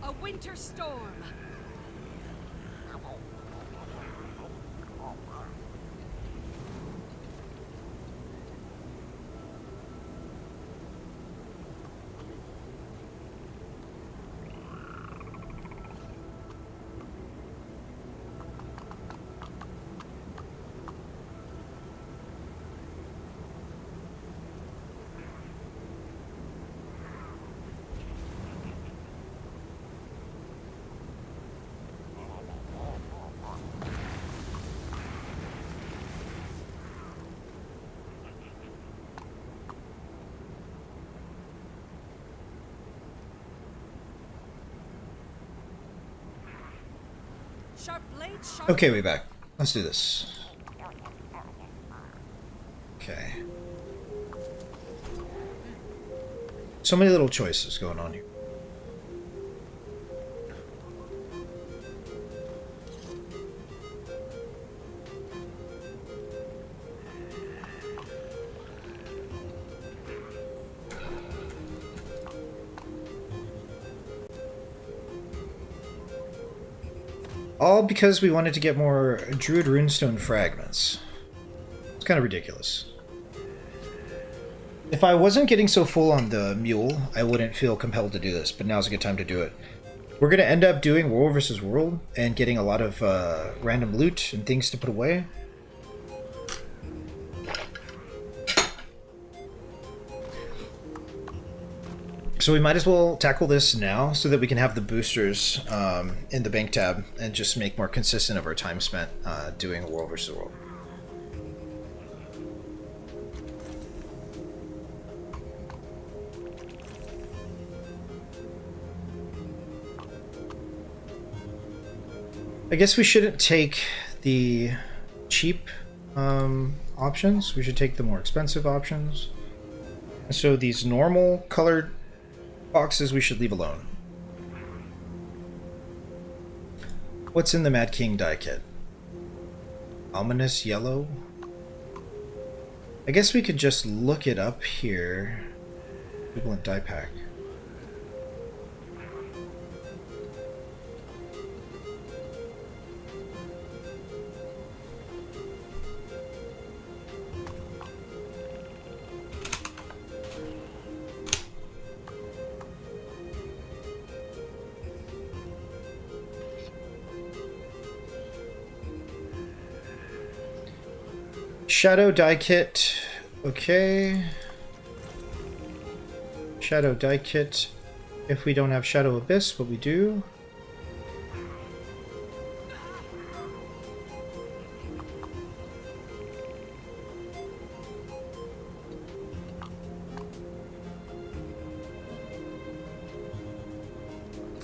A winter storm. Sharp blade, sharp. Okay, we back. Let's do this. Okay. So many little choices going on here. All because we wanted to get more Druid Runestone fragments. It's kind of ridiculous. If I wasn't getting so full on the mule, I wouldn't feel compelled to do this, but now's a good time to do it. We're going to end up doing World versus World and getting a lot of random loot and things to put away. So we might as well tackle this now so that we can have the boosters in the bank tab and just make more consistent of our time spent doing World vs. World. I guess we shouldn't take the cheap options. We should take the more expensive options. So these normal colored boxes we should leave alone. What's in the Mad King die kit? Ominous yellow? I guess we could just look it up here. Equivalent die pack. Shadow die kit, okay. Shadow die kit, if we don't have Shadow Abyss, but we do.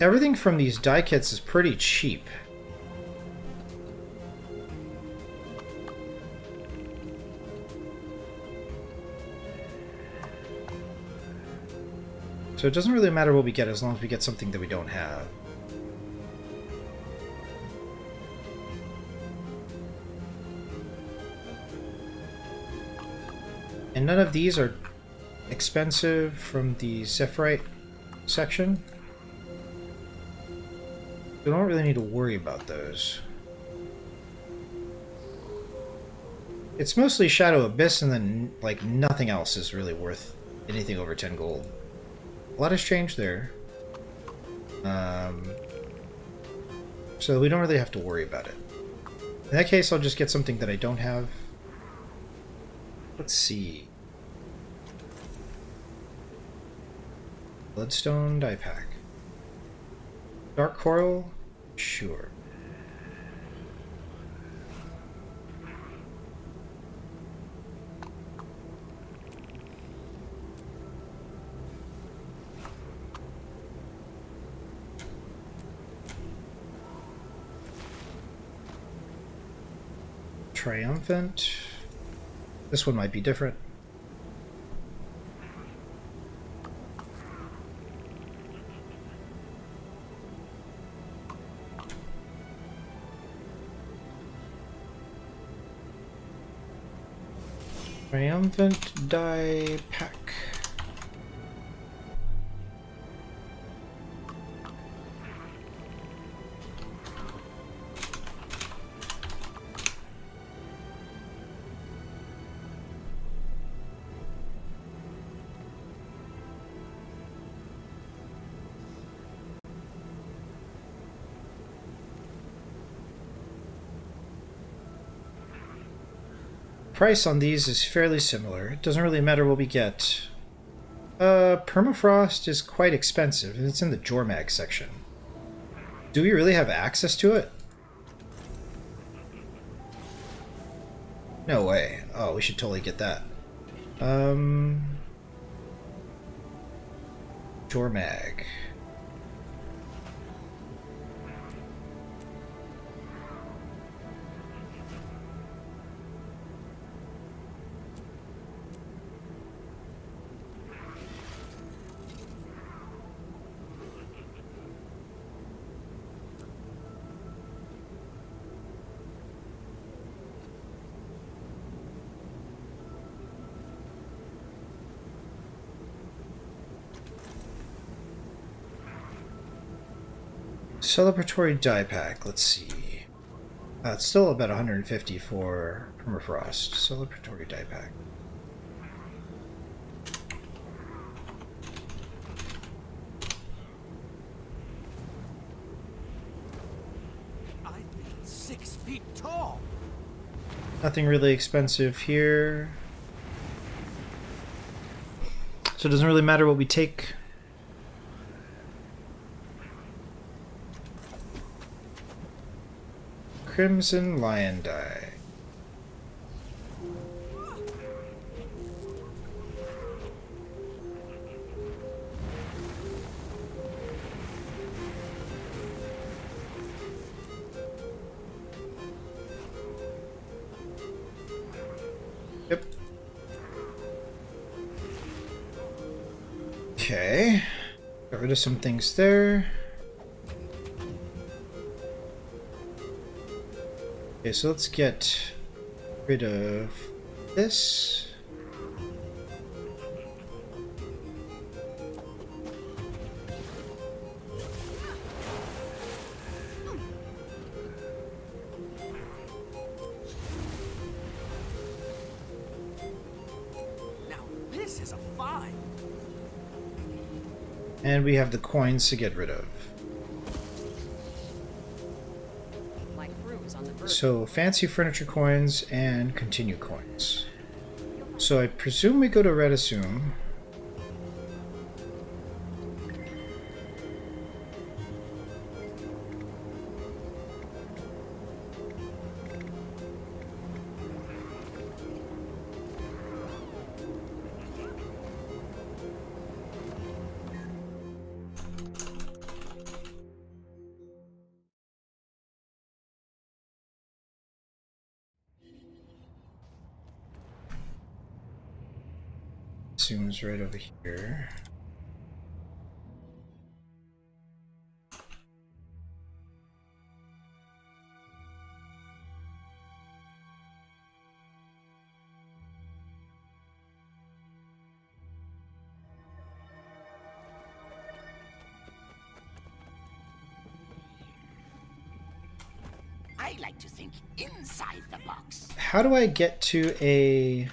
Everything from these die kits is pretty cheap. So it doesn't really matter what we get as long as we get something that we don't have. And none of these are expensive from the Zephyrite section. We don't really need to worry about those. It's mostly Shadow Abyss, and then like nothing else is really worth anything over 10 gold. A lot has changed there. So we don't really have to worry about it. In that case, I'll just get something that I don't have. Let's see. Bloodstone die pack. Dark coral? Sure. Triumphant. This one might be different. Triumphant die pack. Price on these is fairly similar. It doesn't really matter what we get. Permafrost is quite expensive, and it's in the Jormag section. Do we really have access to it? No way. Oh, we should totally get that. Jormag. Celebratory die pack, let's see. It's still about 150 for permafrost. Celebratory die pack. I feel 6 feet tall. Nothing really expensive here. So it doesn't really matter what we take. Crimson Lion die. Yep. Okay. Got rid of some things there. Okay, so let's get rid of this. Now this is a find. And we have the coins to get rid of. My crew is on the verge. So fancy furniture coins and continue coins. So I presume we go to Red Assume. Assume's right over here. I like to think inside the box. How do I get to a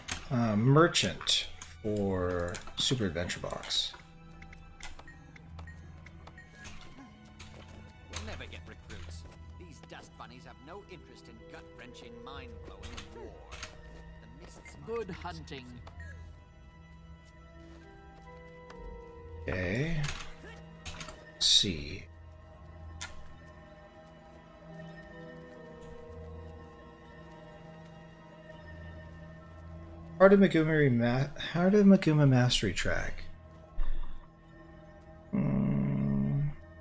merchant for Super Adventure Box? We'll never get recruits. These dust bunnies have no interest in gut-wrenching, mind-blowing war. The mists Good hunting. Okay. Let's see. Heart of Maguma Mastery track.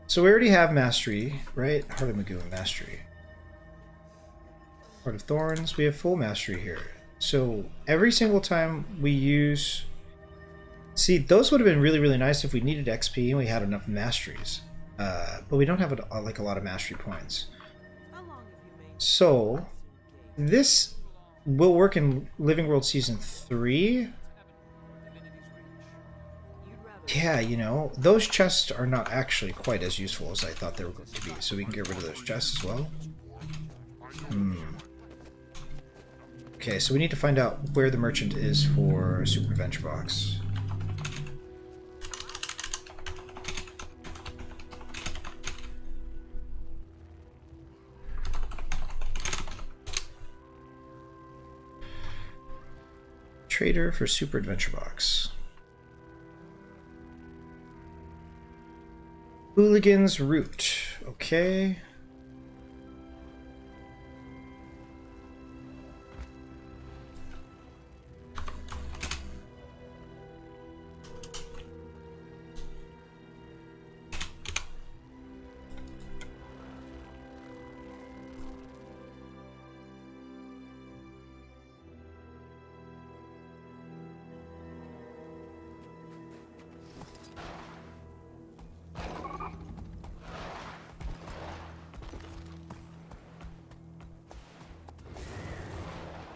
So we already have Mastery, right? Heart of Maguma Mastery. Heart of Thorns, we have full Mastery here. So every single time we use... See, those would have been really, really nice if we needed XP and we had enough Masteries. But we don't have like a lot of Mastery points. So this will work in Living World Season 3. Yeah, you know, those chests are not actually quite as useful as I thought they were going to be. So we can get rid of those chests as well. Okay, so we need to find out where the merchant is for Super Adventure Box. Trader for Super Adventure Box. Hooligan's Route. Okay.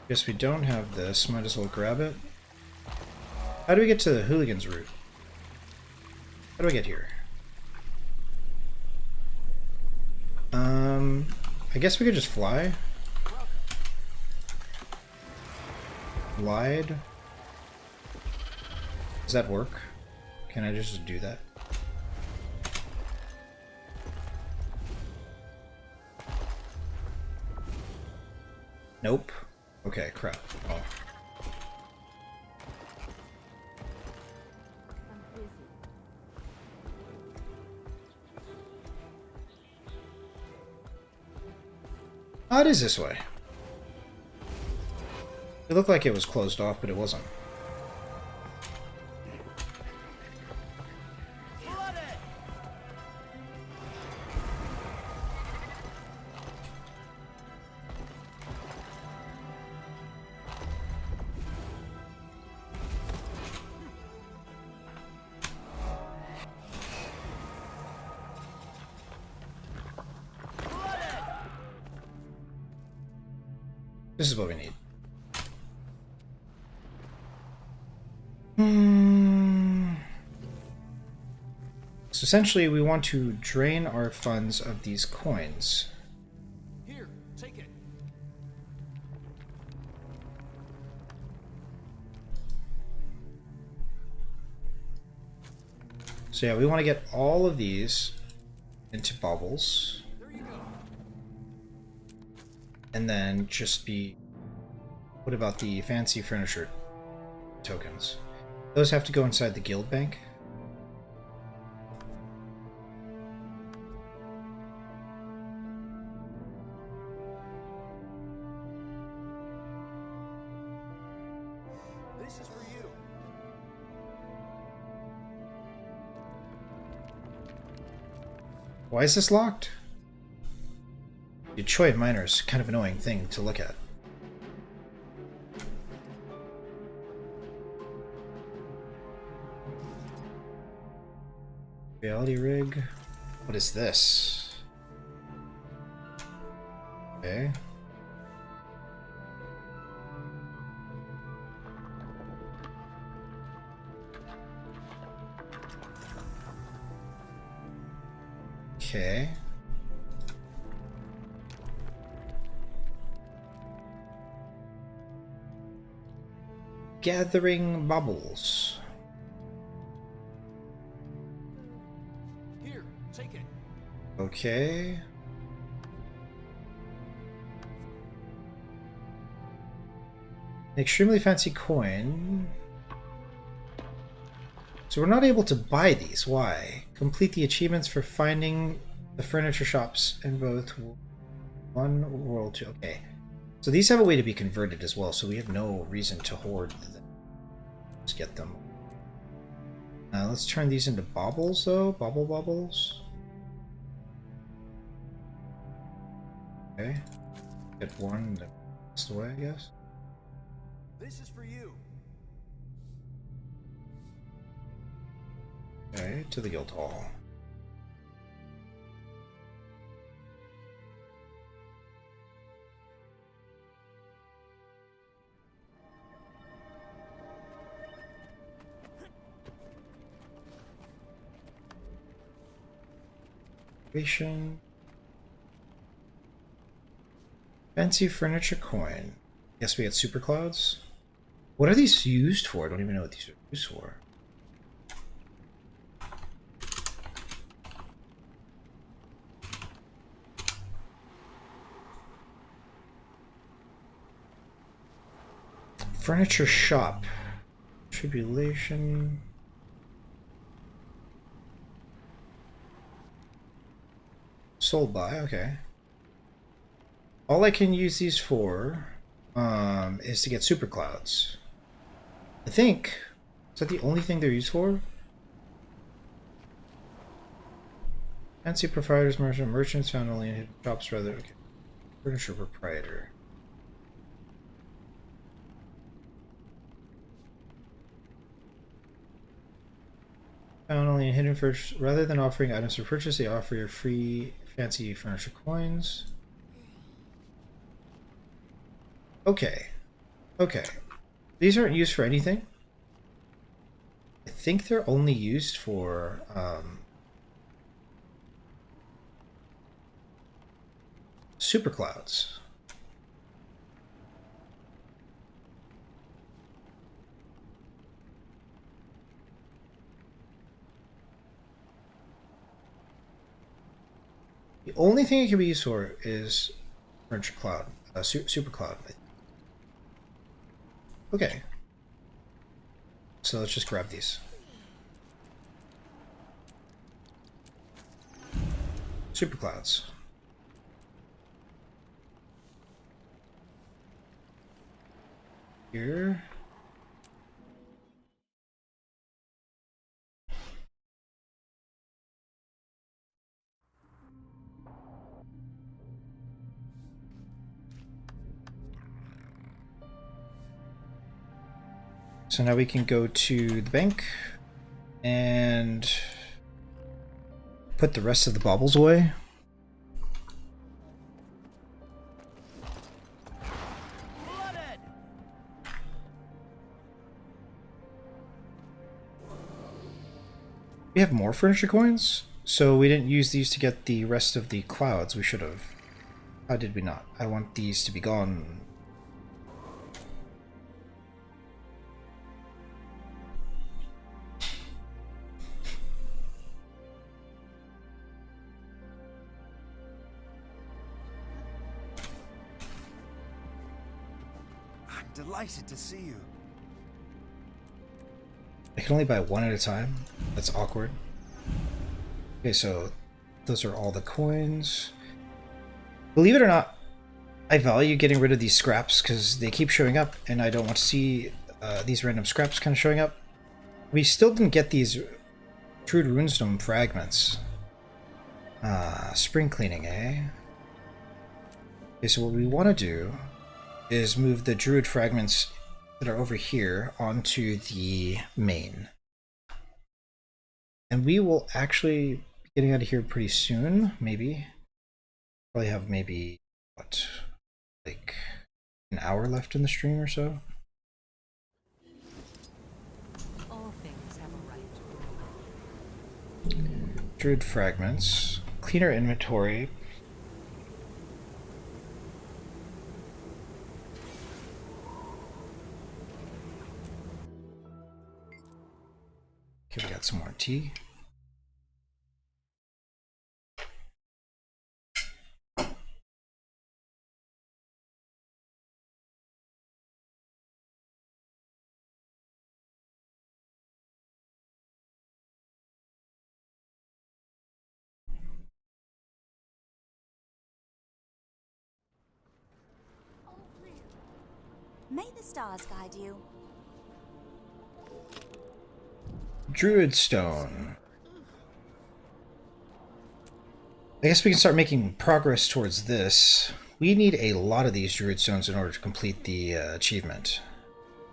Guess we don't have this, might as well grab it. How do we get to the Hooligan's Route? How do I get here? I guess we could just fly. Glide. Does that work? Can I just do that? Nope. Okay, crap. Oh. Oh, it is this way. It looked like it was closed off, but it wasn't. This is what we need. So essentially we want to drain our funds of these coins. Here, take it. So yeah, we want to get all of these into bubbles. There you go. And then just be... What about the fancy furniture tokens? Those have to go inside the guild bank. This is for you. Why is this locked? The Choid Miner is kind of an annoying thing to look at. Reality rig. What is this? Okay. Okay. Gathering bubbles. Here, take it. Okay. An extremely fancy coin. So we're not able to buy these. Why? Complete the achievements for finding the furniture shops in both 1 World 2. Okay. So these have a way to be converted as well, so we have no reason to hoard them. Let's get them. Let's turn these into baubles, though. Baubles. Okay. Get one, the rest away, I guess. This is for you. Okay, to the guild hall. Fancy furniture coin. Guess we get super clouds. What are these used for? I don't even know what these are used for. Furniture shop. Tribulation. Sold by, okay. All I can use these for is to get super clouds. I think. Is that the only thing they're used for? Fancy providers, merchants found only in hidden shops rather. Okay. Furniture proprietor. Found only in hidden furniture. Rather than offering items for purchase, they offer your free fancy furniture coins. Okay. Okay. These aren't used for anything. I think they're only used for super clouds. The only thing it can be used for is furniture cloud, super cloud. Okay. So let's just grab these. Super clouds. Here. So now we can go to the bank and put the rest of the baubles away. We have more furniture coins, so we didn't use these to get the rest of the clouds. We should have. How did we not? I want these to be gone. I'm delighted to see you. I can only buy one at a time. That's awkward. Okay, so those are all the coins. Believe it or not, I value getting rid of these scraps because they keep showing up and I don't want to see these random scraps kind of showing up. We still didn't get these Druid Runestone fragments. Spring cleaning, eh? Okay, so what we want to do is move the Druid fragments that are over here onto the main. And we will actually be getting out of here pretty soon, maybe. Probably have maybe, what, like an hour left in the stream or so. All things have a right. Druid fragments. Clean our inventory. Okay, we got some more tea. stars guide you. Druid Stone. I guess we can start making progress towards this. We need a lot of these Druid Stones in order to complete the achievement.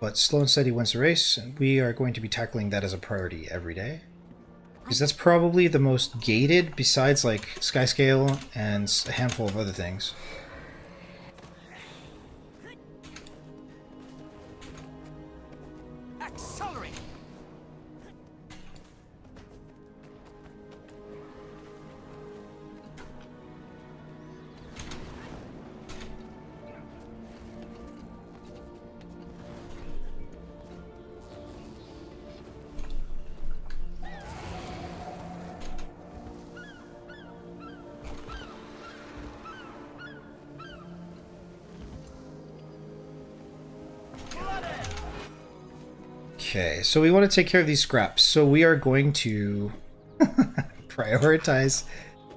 But slow and steady wins the race, and we are going to be tackling that as a priority every day. Because that's probably the most gated, besides like Skyscale and a handful of other things. Accelerate! Okay, so we want to take care of these scraps. So we are going to prioritize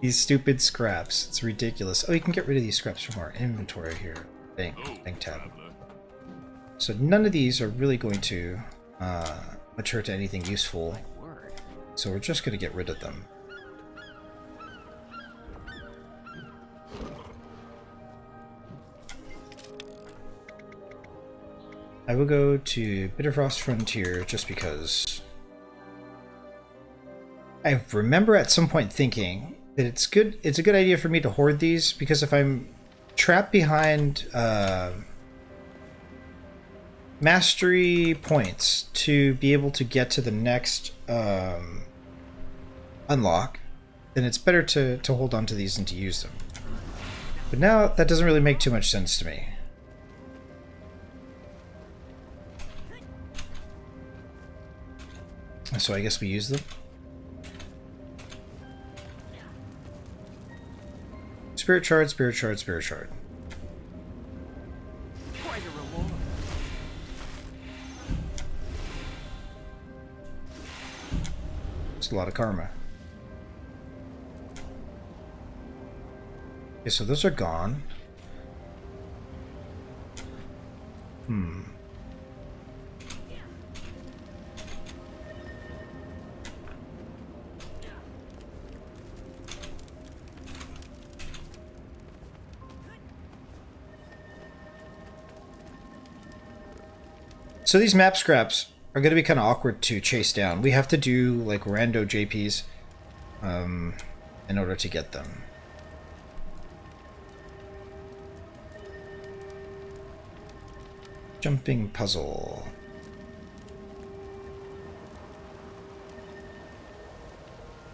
these stupid scraps. It's ridiculous. Oh, you can get rid of these scraps from our inventory here. Bank tab. So none of these are really going to mature to anything useful. So we're just going to get rid of them. I will go to Bitterfrost Frontier just because I remember at some point thinking that it's a good idea for me to hoard these, because if I'm trapped behind mastery points to be able to get to the next unlock, then it's better to hold on to these and to use them. But now that doesn't really make too much sense to me. So I guess we use them. Spirit Shard, Spirit Shard, Spirit Shard. Quite a reward. It's a lot of karma. Okay, so those are gone. So these map scraps are going to be kind of awkward to chase down. We have to do like rando JPs in order to get them. Jumping puzzle.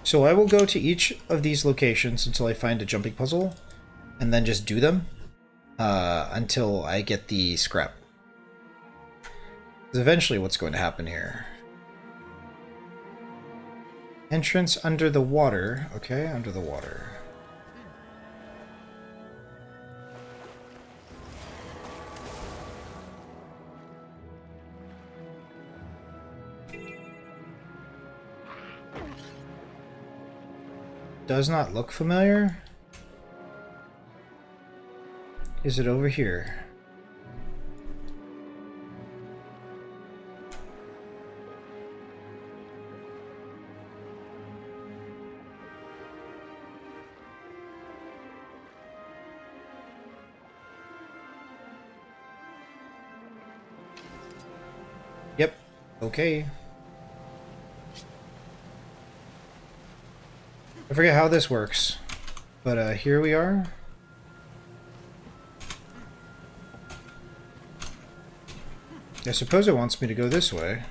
So I will go to each of these locations until I find a jumping puzzle, and then just do them until I get the scrap. Is eventually what's going to happen here. Entrance under the water. Okay, under the water. Does not look familiar. Is it over here? Yep. Okay. I forget how this works, but here we are. I suppose it wants me to go this way.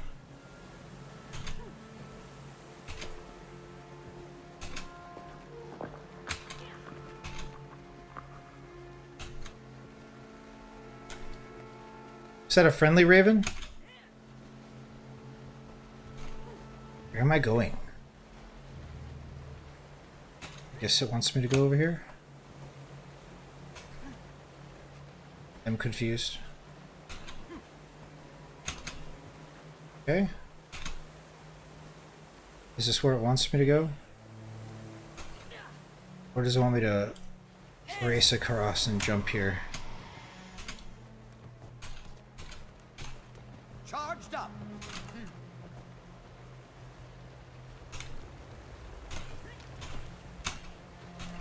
Is that a friendly raven? Where am I going? I guess it wants me to go over here. I'm confused. Okay. Is this where it wants me to go? Or does it want me to race across and jump here?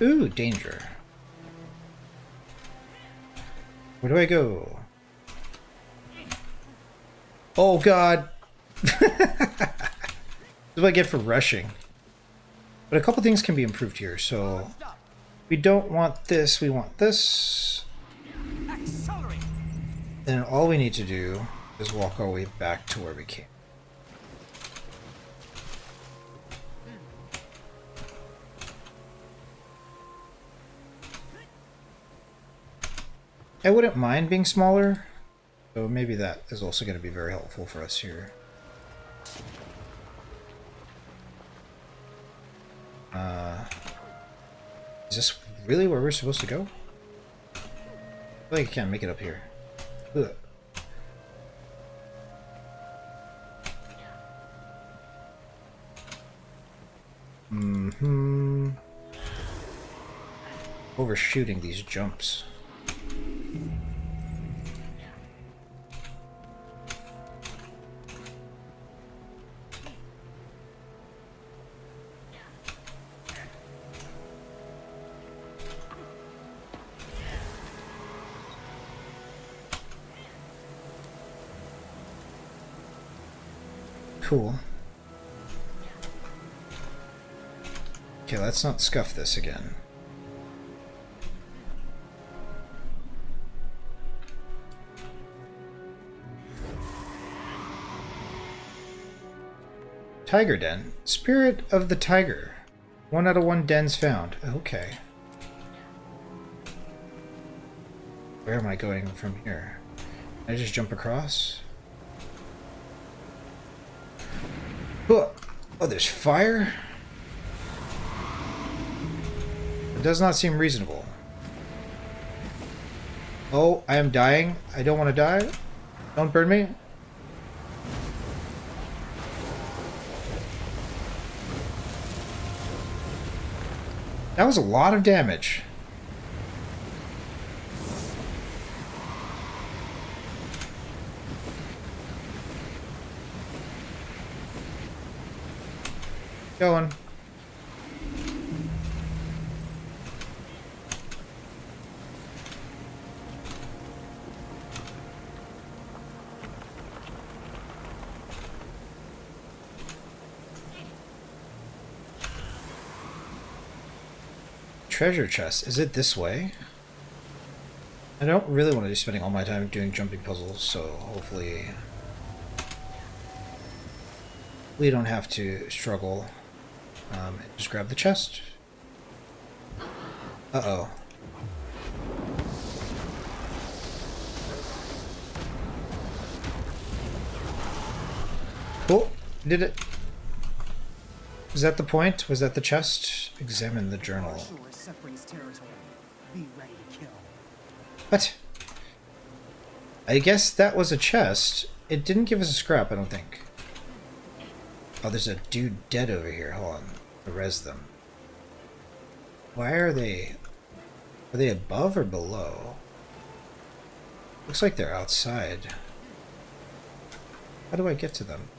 Ooh, danger. Where do I go? Oh god! That's what I get for rushing. But a couple things can be improved here, so... We don't want this, we want this. Accelerate! Then all we need to do is walk our way back to where we came. I wouldn't mind being smaller, so maybe that is also going to be very helpful for us here. Is this really where we're supposed to go? I feel like I can't make it up here. Ugh. Overshooting these jumps. Cool. Okay, let's not scuff this again. Tiger Den. Spirit of the Tiger. 1 out of 1 dens found. Okay. Where am I going from here? Can I just jump across? Oh, there's fire? It does not seem reasonable. Oh, I am dying. I don't want to die. Don't burn me. That was a lot of damage. Going. Treasure chest. Is it this way? I don't really want to be spending all my time doing jumping puzzles, so hopefully we don't have to struggle. Just grab the chest. Uh-oh. Cool. Did it. Was that the point? Was that the chest? Examine the journal. What? I guess that was a chest. It didn't give us a scrap, I don't think. Oh, there's a dude dead over here. Hold on. I'll res them. Why are they... Are they above or below? Looks like they're outside. How do I get to them?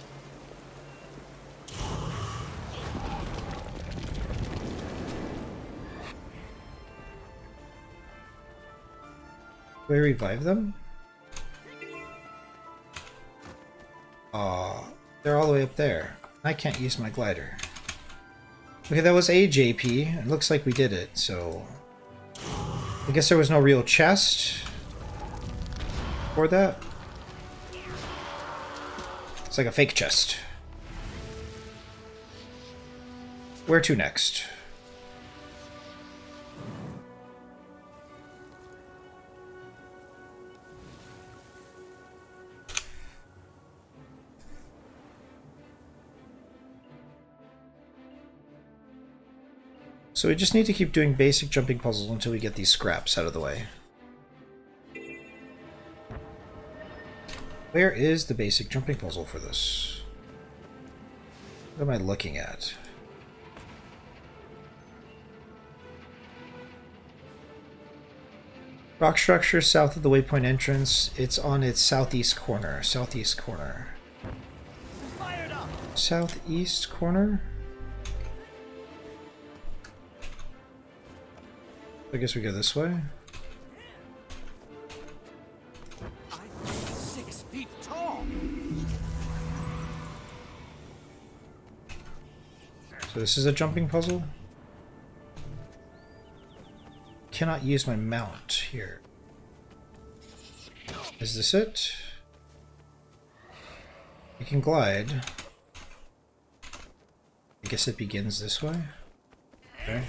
Do I revive them? Aw, they're all the way up there. I can't use my glider. Okay, that was a JP. It looks like we did it, so... I guess there was no real chest for that. It's like a fake chest. Where to next? So we just need to keep doing basic jumping puzzles until we get these scraps out of the way. Where is the basic jumping puzzle for this? What am I looking at? Rock structure south of the waypoint entrance. It's on its southeast corner. Southeast corner. Southeast corner? I guess we go this way. I'm 6 feet tall. So this is a jumping puzzle. Cannot use my mount here. Is this it? You can glide. I guess it begins this way. Okay.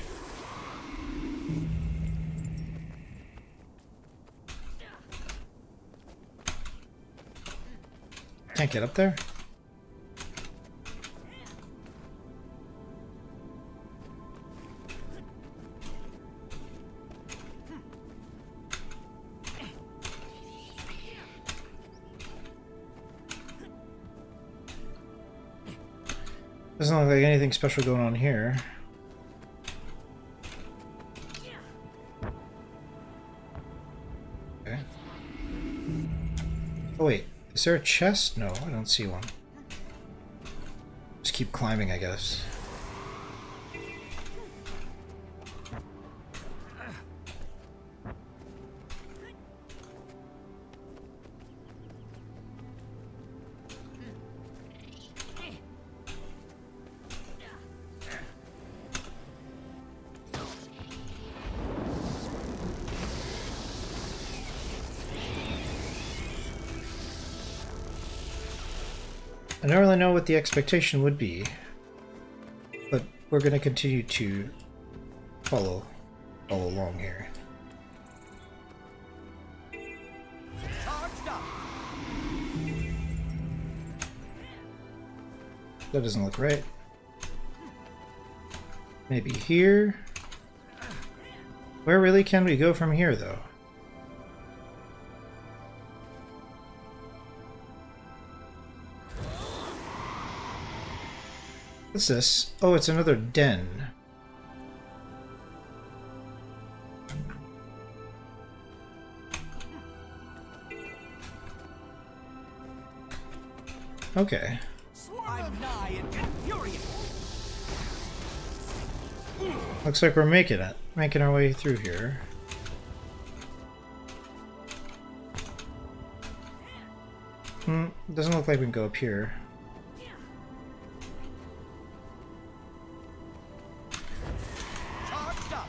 Can't get up there? Doesn't look like anything special going on here. Okay. Oh wait, is there a chest? No, I don't see one. Just keep climbing, I guess. I don't really know what the expectation would be, but we're going to continue to follow along here. Charged up. That doesn't look right. Maybe here? Where really can we go from here, though? What's this? Oh, it's another den. Okay. I'm nigh and infuriated. Looks like we're making our way through here. Doesn't look like we can go up here. Charged up.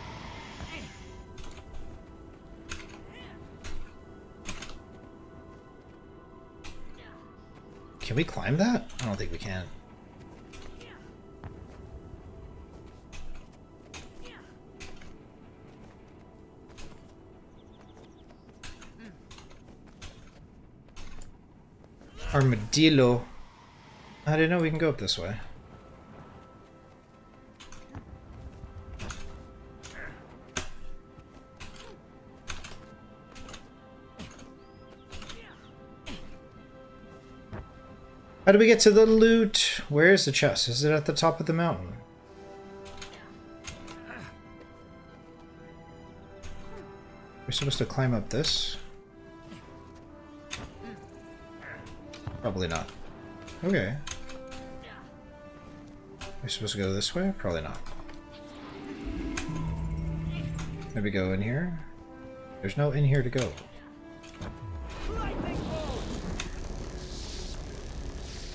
Can we climb that? I don't think we can. Armadillo. I didn't know we can go up this way. How do we get to the loot? Where is the chest? Is it at the top of the mountain? We're supposed to climb up this? Probably not. Okay. We're supposed to go this way? Probably not. Maybe go in here? There's no in here to go. Lightning bolt.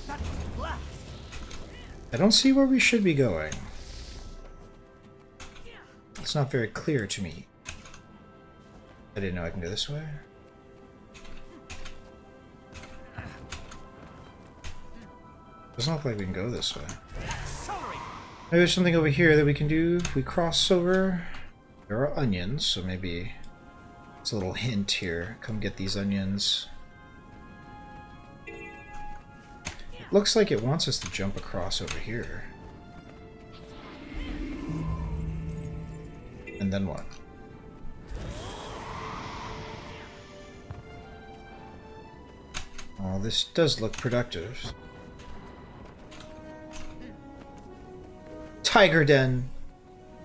That's a blast. I don't see where we should be going. It's not very clear to me. I didn't know I can go this way. Doesn't look like we can go this way. Accelerate. Maybe there's something over here that we can do if we cross over. There are onions, so maybe it's a little hint here. Come get these onions. It looks like it wants us to jump across over here. And then what? Oh, this does look productive. Tiger Den.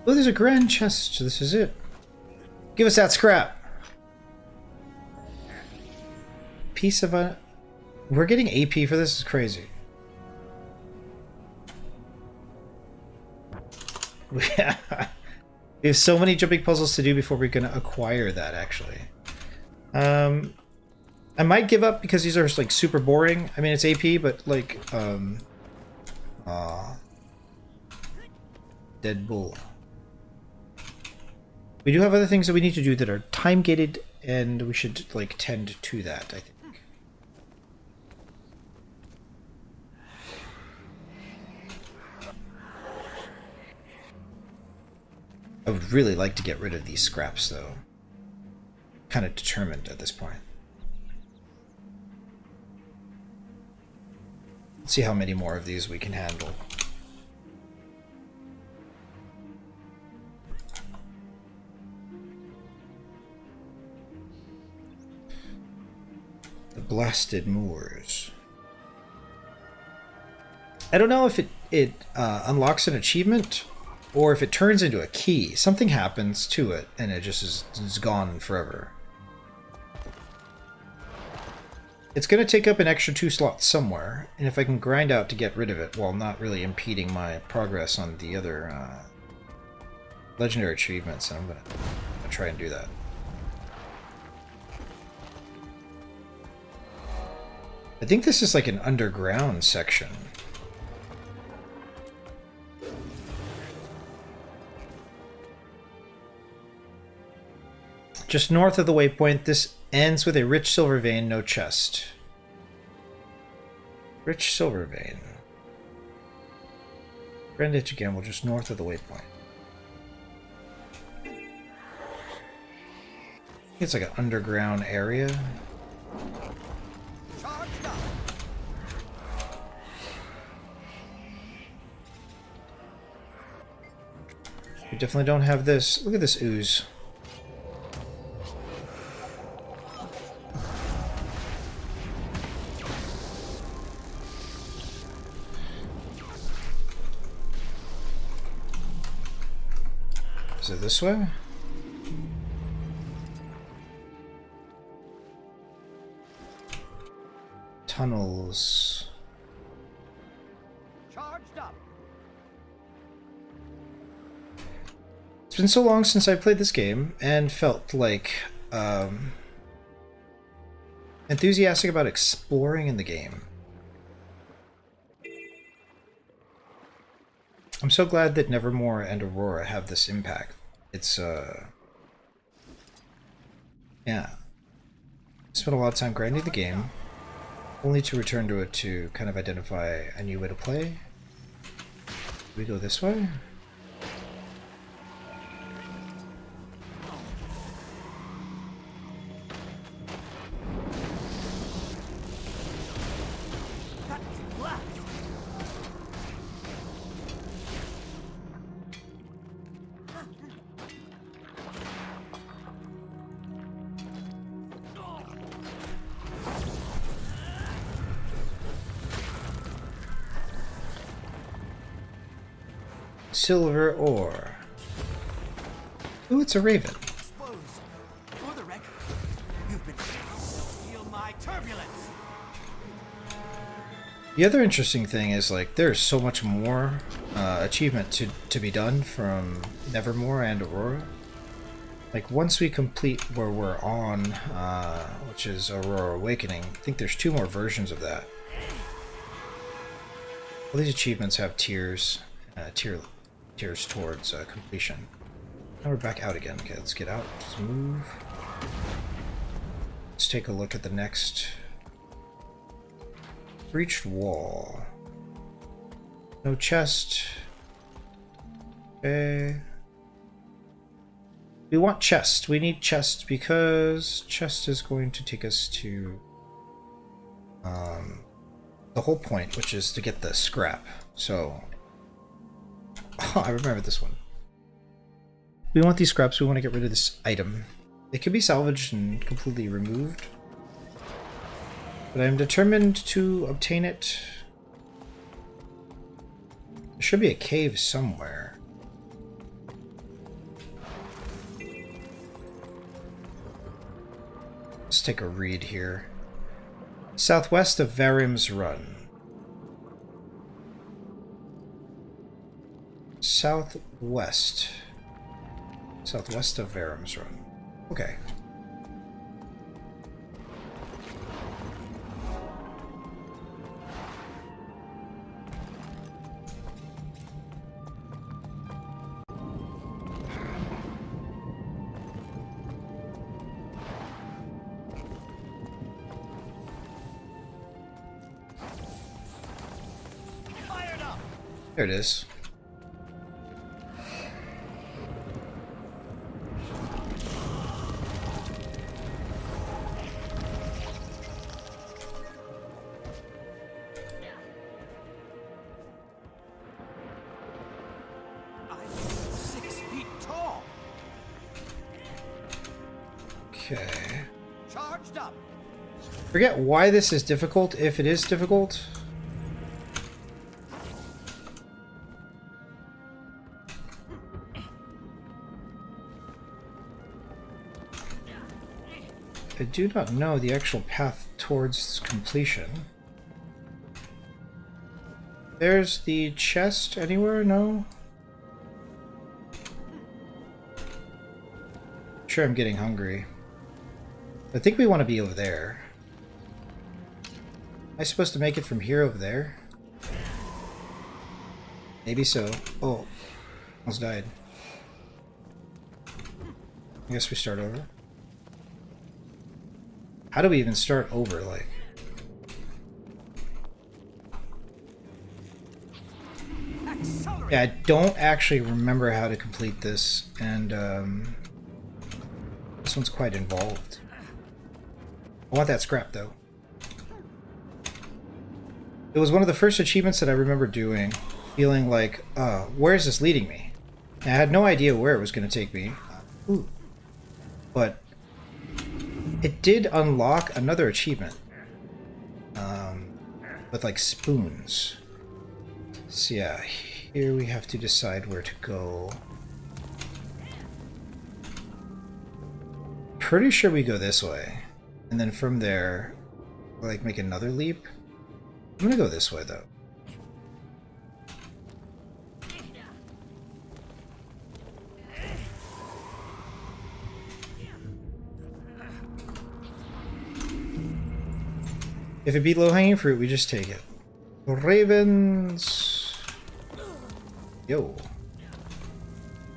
Oh, there's a grand chest. This is it. Give us that scrap. Piece of a... We're getting AP for this? Is crazy. We have so many jumping puzzles to do before we're going to acquire that, actually. I might give up because these are like super boring. I mean, it's AP, but like, Dead Bull. We do have other things that we need to do that are time gated, and we should like tend to that, I think. I would really like to get rid of these scraps, though. Kind of determined at this point. Let's see how many more of these we can handle. The Blasted Moors. I don't know if it unlocks an achievement or if it turns into a key. Something happens to it and it just is gone forever. It's going to take up an extra 2 slots somewhere, and if I can grind out to get rid of it while not really impeding my progress on the other legendary achievements, I'm going to try and do that. I think this is like an underground section. Just north of the waypoint, this ends with a rich silver vein, no chest. Rich silver vein. Greenwich Gamble, just north of the waypoint. It's like an underground area. We definitely don't have this. Look at this ooze. Is it this way? Tunnels. Charged up. It's been so long since I played this game and felt like enthusiastic about exploring in the game. I'm so glad that Nevermore and Aurora have this impact. It's, yeah. Spent a lot of time grinding the game, only to return to it to kind of identify a new way to play. Do we go this way? Silver ore. Ooh, it's a raven. Exposed. For the record, you've been feel my turbulence. The other interesting thing is like there's so much more achievement to be done from Nevermore and Aurora. Like once we complete where we're on, which is Aurora Awakening, I think there's 2 more versions of that. All these achievements have tiers, tiers towards completion. Now we're back out again. Okay, let's get out. Let's move. Let's take a look at the next. Breached wall. No chest. Okay. We want chest. We need chest because chest is going to take us to the whole point, which is to get the scrap. So, oh, I remember this one. We want these scraps. We want to get rid of this item. It can be salvaged and completely removed, but I'm determined to obtain it. There should be a cave somewhere. Let's take a read here. Southwest of Varim's Run. Southwest. Southwest of Varum's Run. Okay. Fired up! There it is. I'm 6 feet tall! Okay. Charged up! Forget why this is difficult, if it is difficult. I do not know the actual path towards completion. There's the chest anywhere? No? Sure, I'm getting hungry. I think we want to be over there. Am I supposed to make it from here over there? Maybe so. Oh, almost died. I guess we start over. How do we even start over, like? Accelerate! Yeah, I don't actually remember how to complete this, and this one's quite involved. I want that scrap, though. It was one of the first achievements that I remember doing, feeling like, where is this leading me? And I had no idea where it was going to take me. Ooh. But it did unlock another achievement. With, like, spoons. So, yeah, here we have to decide where to go. Pretty sure we go this way. And then from there, like, make another leap. I'm gonna go this way, though. If it be low-hanging fruit, we just take it. Ravens! Yo.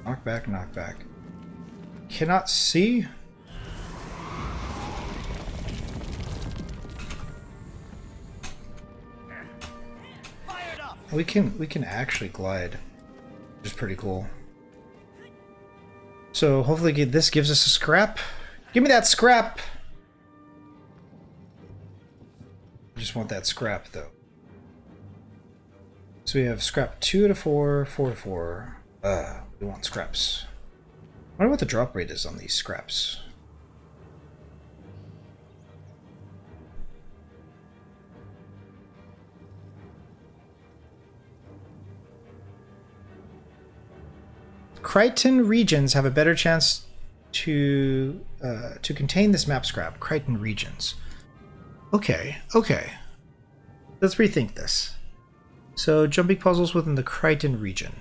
Knock back, knock back. Cannot see? Fired up! We can actually glide, which is pretty cool. So hopefully this gives us a scrap. Give me that scrap! I just want that scrap though. So we have scrap 2 out of 4, 4 to 4. We want scraps. I wonder what the drop rate is on these scraps. Crichton regions have a better chance to contain this map scrap. Crichton regions. Okay, okay. Let's rethink this. So, jumping puzzles within the Crichton region.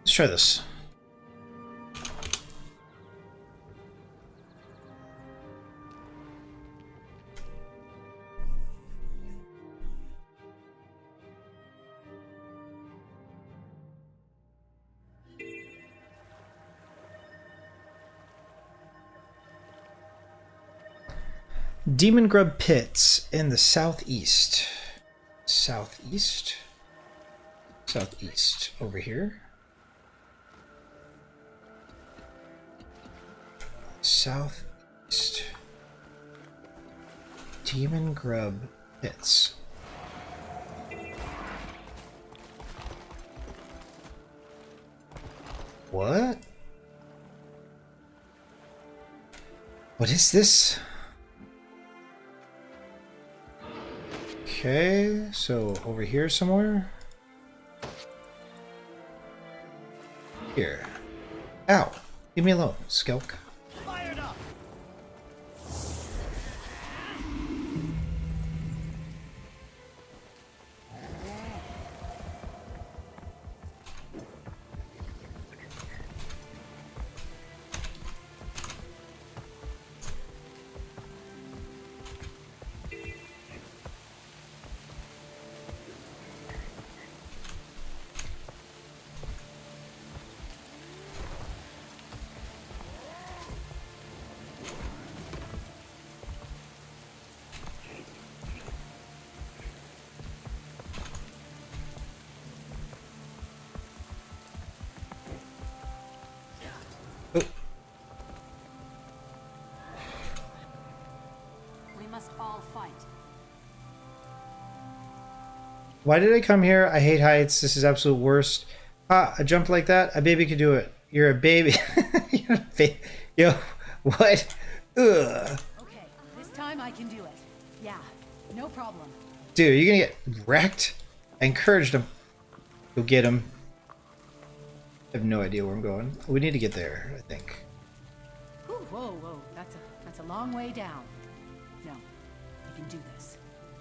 Let's try this. Demon Grub Pits in the southeast. Southeast? Southeast. Over here. Southeast. Demon Grub Pits. What? What is this? Okay, so over here somewhere? Here. Ow! Leave me alone, Skelk. Fired up! We must all fight. Why did I come here? I hate heights. This is absolute worst. Ah, a jump like that? A baby could do it. You're a baby. You're a Yo, what? Ugh. Okay, this time I can do it. Yeah, no problem. Dude, you're gonna get wrecked? I encouraged him. Go get him. I have no idea where I'm going. We need to get there, I think. Whew, whoa, whoa, that's a long way down. No, I can do this.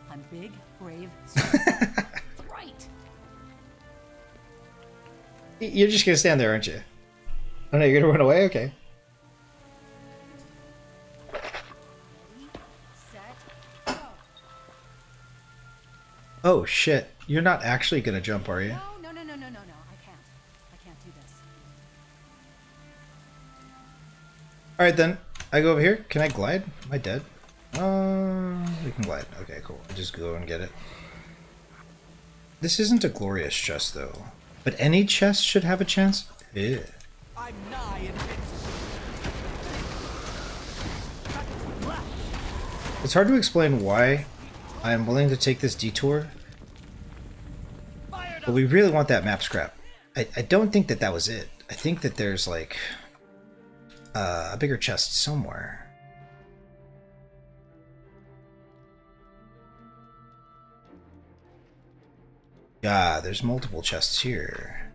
I'm big, brave, strong. Right. You're just gonna stand there, aren't you? Oh no, you're gonna run away? Okay. Set, go. Oh shit. You're not actually gonna jump, are you? No. I can't do this. Alright then. I go over here. Can I glide? Am I dead? We can glide. Okay, cool. I just go and get it. This isn't a glorious chest though. But any chest should have a chance? Yeah. I'm nigh invincible. It's hard to explain why I am willing to take this detour. Fired But up! we really want that map scrap. I don't think that that was it. I think that there's like a bigger chest somewhere. Yeah, there's multiple chests here.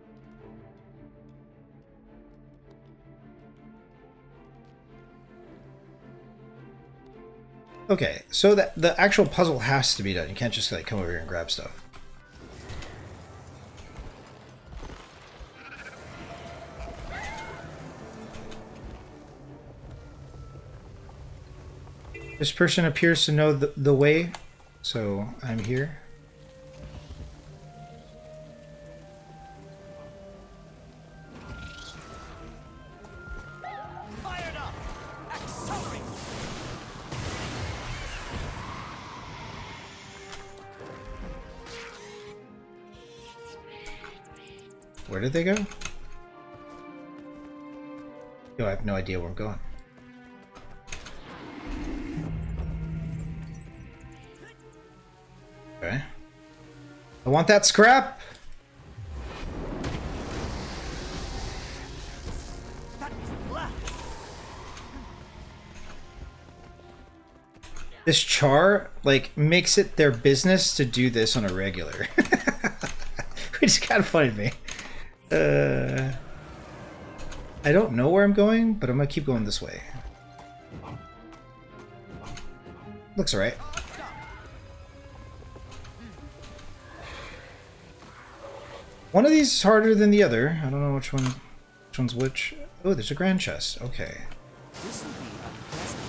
Okay, so that the actual puzzle has to be done. You can't just like come over here and grab stuff. This person appears to know the way, so I'm here. Fired up! Accelerate! Where did they go? Yo, I have no idea where I'm going. Okay. I want that scrap! That was left! This char, like, makes it their business to do this on a regular. Which is kind of funny to me. I don't know where I'm going, but I'm gonna keep going this way. Looks alright. One of these is harder than the other. I don't know which one's which. Oh, there's a grand chest. Okay. This'll be unpleasant.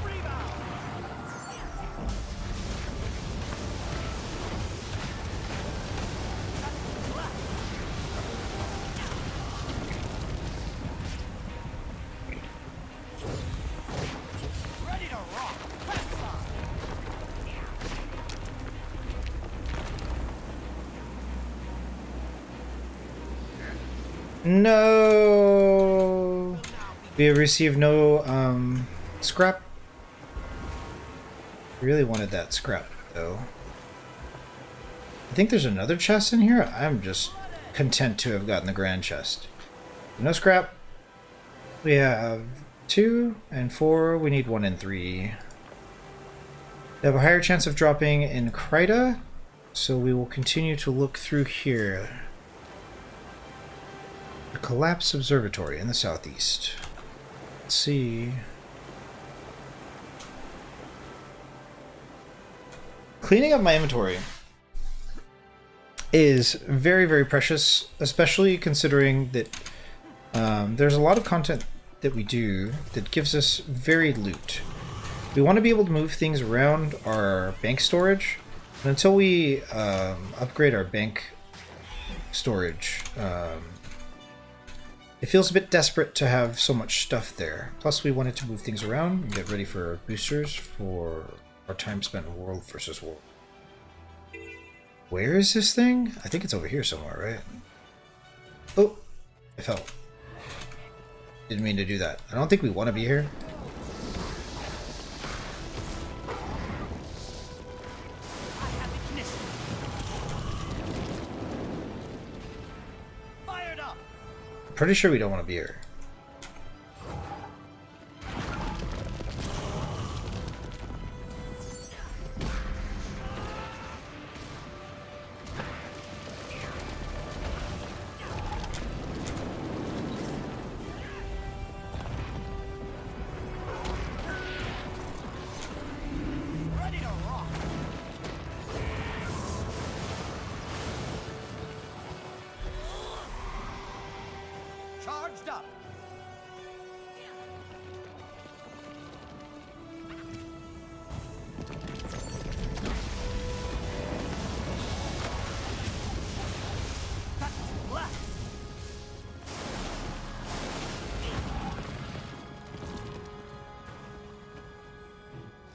Rebound! Ready to rock! Fast side! No. We have received no scrap. Really wanted that scrap though. I think there's another chest in here. I'm just content to have gotten the grand chest. No scrap. We have 2 and 4. We need 1 and 3. They have a higher chance of dropping in Kryta, so we will continue to look through here. The Collapse Observatory in the southeast. Let's see. Cleaning up my inventory is very, very precious, especially considering that there's a lot of content that we do that gives us varied loot. We want to be able to move things around our bank storage, and until we upgrade our bank storage, it feels a bit desperate to have so much stuff there. Plus, we wanted to move things around and get ready for boosters for our time spent in World versus World. Where is this thing? I think it's over here somewhere, right? Oh, I fell. Didn't mean to do that. I don't think we want to be here. Fired up! Pretty sure we don't want to be here. Ready to rock! Charged up! Left!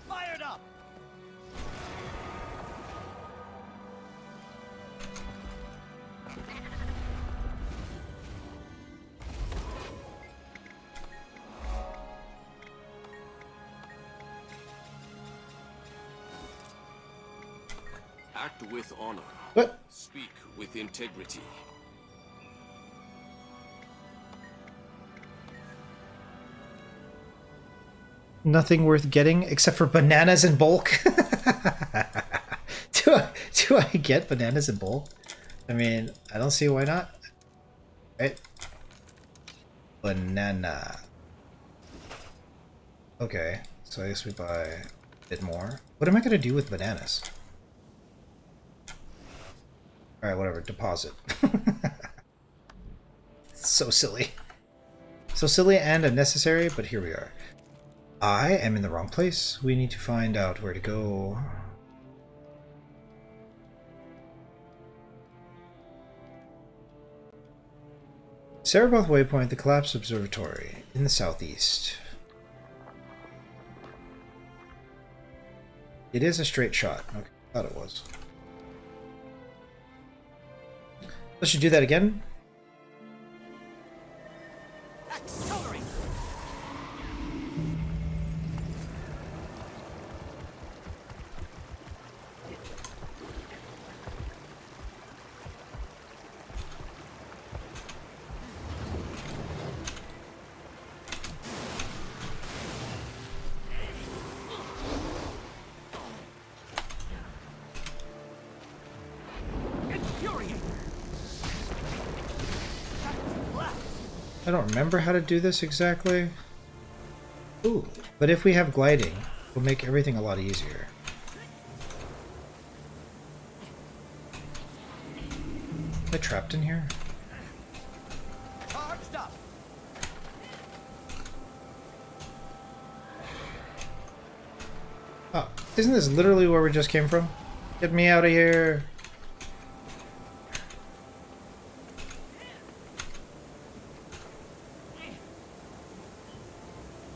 Fired up! Act with honor. What? Speak with integrity. Nothing worth getting except for bananas in bulk. Do I get bananas in bulk? I mean, I don't see why not. Right? Banana. Okay, so I guess we buy a bit more. What am I gonna do with bananas? Alright, whatever, deposit. So silly. So silly and unnecessary, but here we are. I am in the wrong place. We need to find out where to go. Cerebrov Waypoint, the Collapse Observatory, in the southeast. It is a straight shot. Okay, I thought it was. Let's do that again. Accelerate! Infuriate! Left! I don't remember how to do this exactly. Ooh, but if we have gliding, it'll make everything a lot easier. Am I trapped in here? Charged up! Oh, isn't this literally where we just came from? Get me out of here!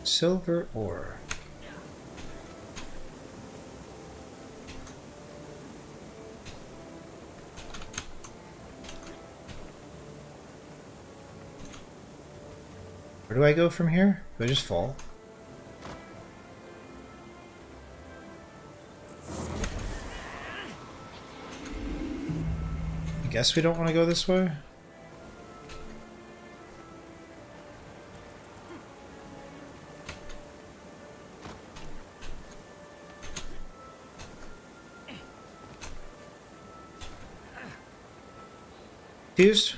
Silver ore. Where do I go from here? Do I just fall? I guess we don't want to go this way. Confused?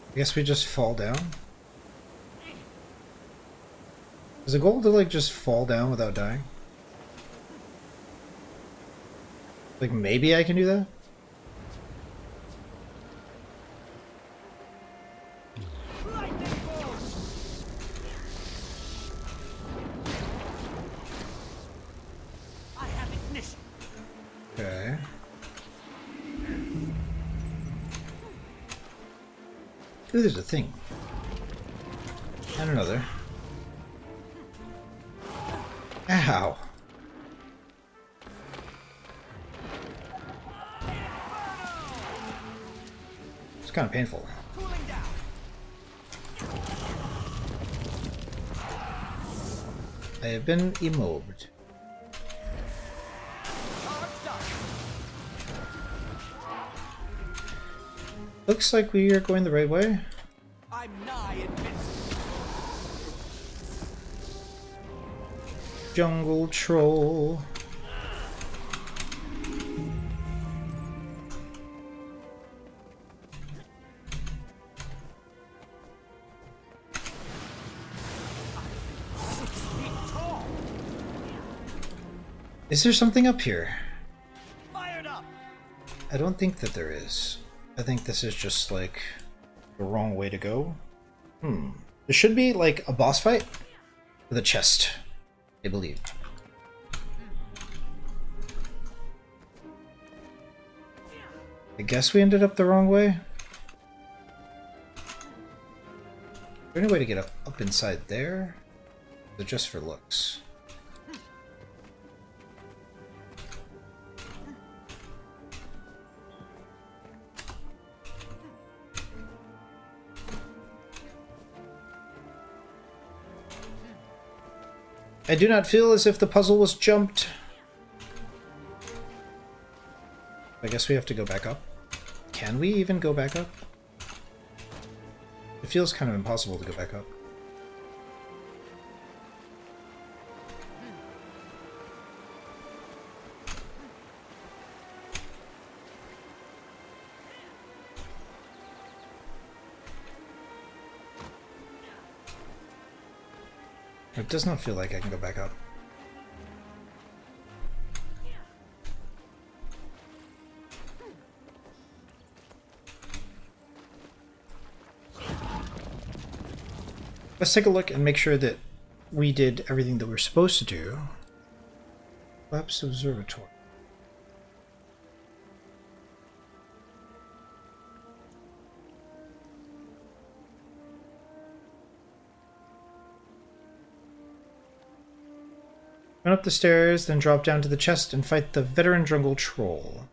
I guess we just fall down. Is the goal to like just fall down without dying? Like maybe I can do that? I have ignition. Okay. Ooh, there's a thing. And another. Ow. It's kind of painful. Cooling down. I have been immobed. Charged up. Looks like we are going the right way. I'm nigh invincible. Jungle troll. Is there something up here? Fired up. I don't think that there is. I think this is just like the wrong way to go. There should be like a boss fight with a chest, I believe. I guess we ended up the wrong way. Is there any way to get up inside there? Or just for looks? I do not feel as if the puzzle was jumped. I guess we have to go back up. Can we even go back up? It feels kind of impossible to go back up. It does not feel like I can go back up. Let's take a look and make sure that we did everything that we're supposed to do. Labs Observatory. Run up the stairs, then drop down to the chest and fight the veteran jungle troll.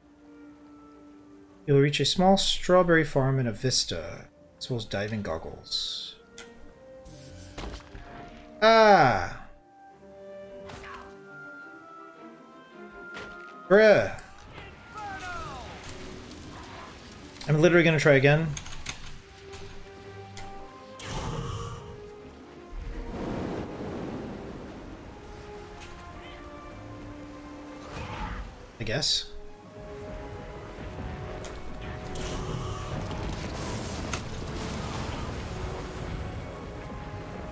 You'll reach a small strawberry farm in a vista, as well as diving goggles. Ah! Bruh! I'm literally gonna try again. I guess.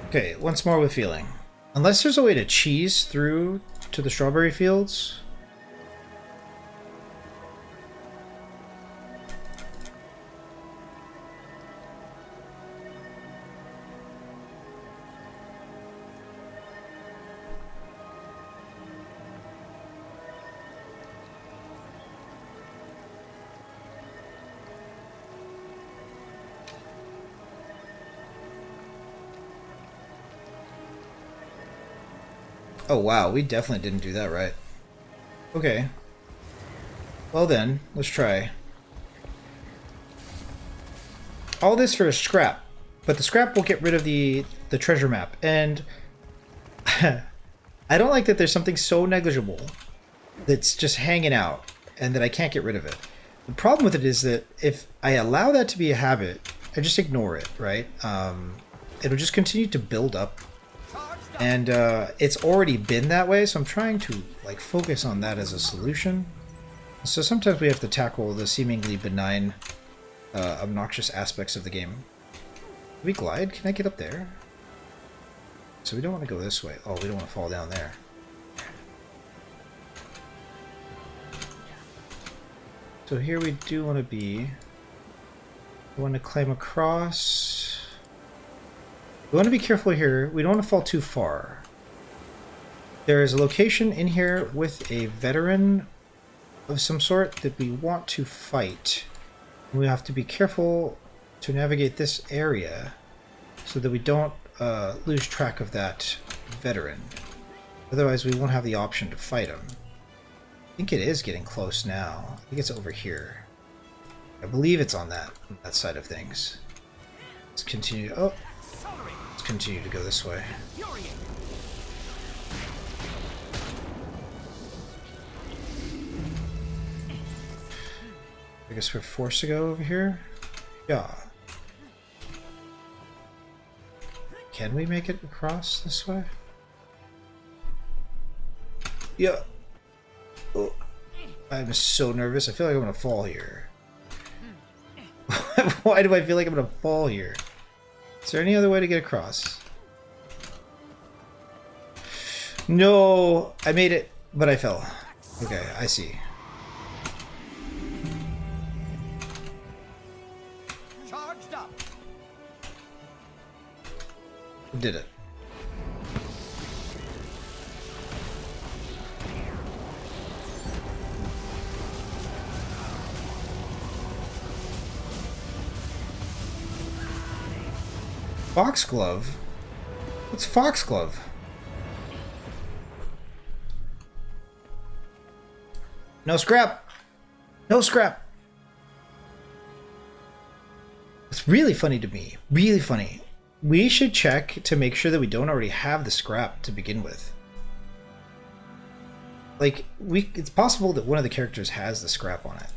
Okay, once more with feeling. Unless there's a way to cheese through to the strawberry fields. Oh wow, we definitely didn't do that right. Okay. Well then, let's try. All this for a scrap, but the scrap will get rid of the treasure map, and I don't like that there's something so negligible that's just hanging out and that I can't get rid of it. The problem with it is that if I allow that to be a habit, I just ignore it, right? It'll just continue to build up. And it's already been that way, so I'm trying to like focus on that as a solution. So sometimes we have to tackle the seemingly benign, obnoxious aspects of the game. Can we glide? Can I get up there? So we don't want to go this way. Oh, we don't want to fall down there. So here we do want to be. We want to climb across. We want to be careful here. We don't want to fall too far. There is a location in here with a veteran of some sort that we want to fight. We have to be careful to navigate this area so that we don't lose track of that veteran. Otherwise we won't have the option to fight him. I think it is getting close now. I think it's over here. I believe it's on that side of things. Let's continue. Oh, let's continue to go this way. I guess we're forced to go over here? Yeah. Can we make it across this way? Yeah. Oh. I'm so nervous. I feel like I'm gonna fall here. Why do I feel like I'm gonna fall here? Is there any other way to get across? No! I made it, but I fell. Okay, I see. Did it. Foxglove? What's Foxglove? No scrap! No scrap! It's really funny to me. Really funny. We should check to make sure that we don't already have the scrap to begin with. Like, it's possible that one of the characters has the scrap on it.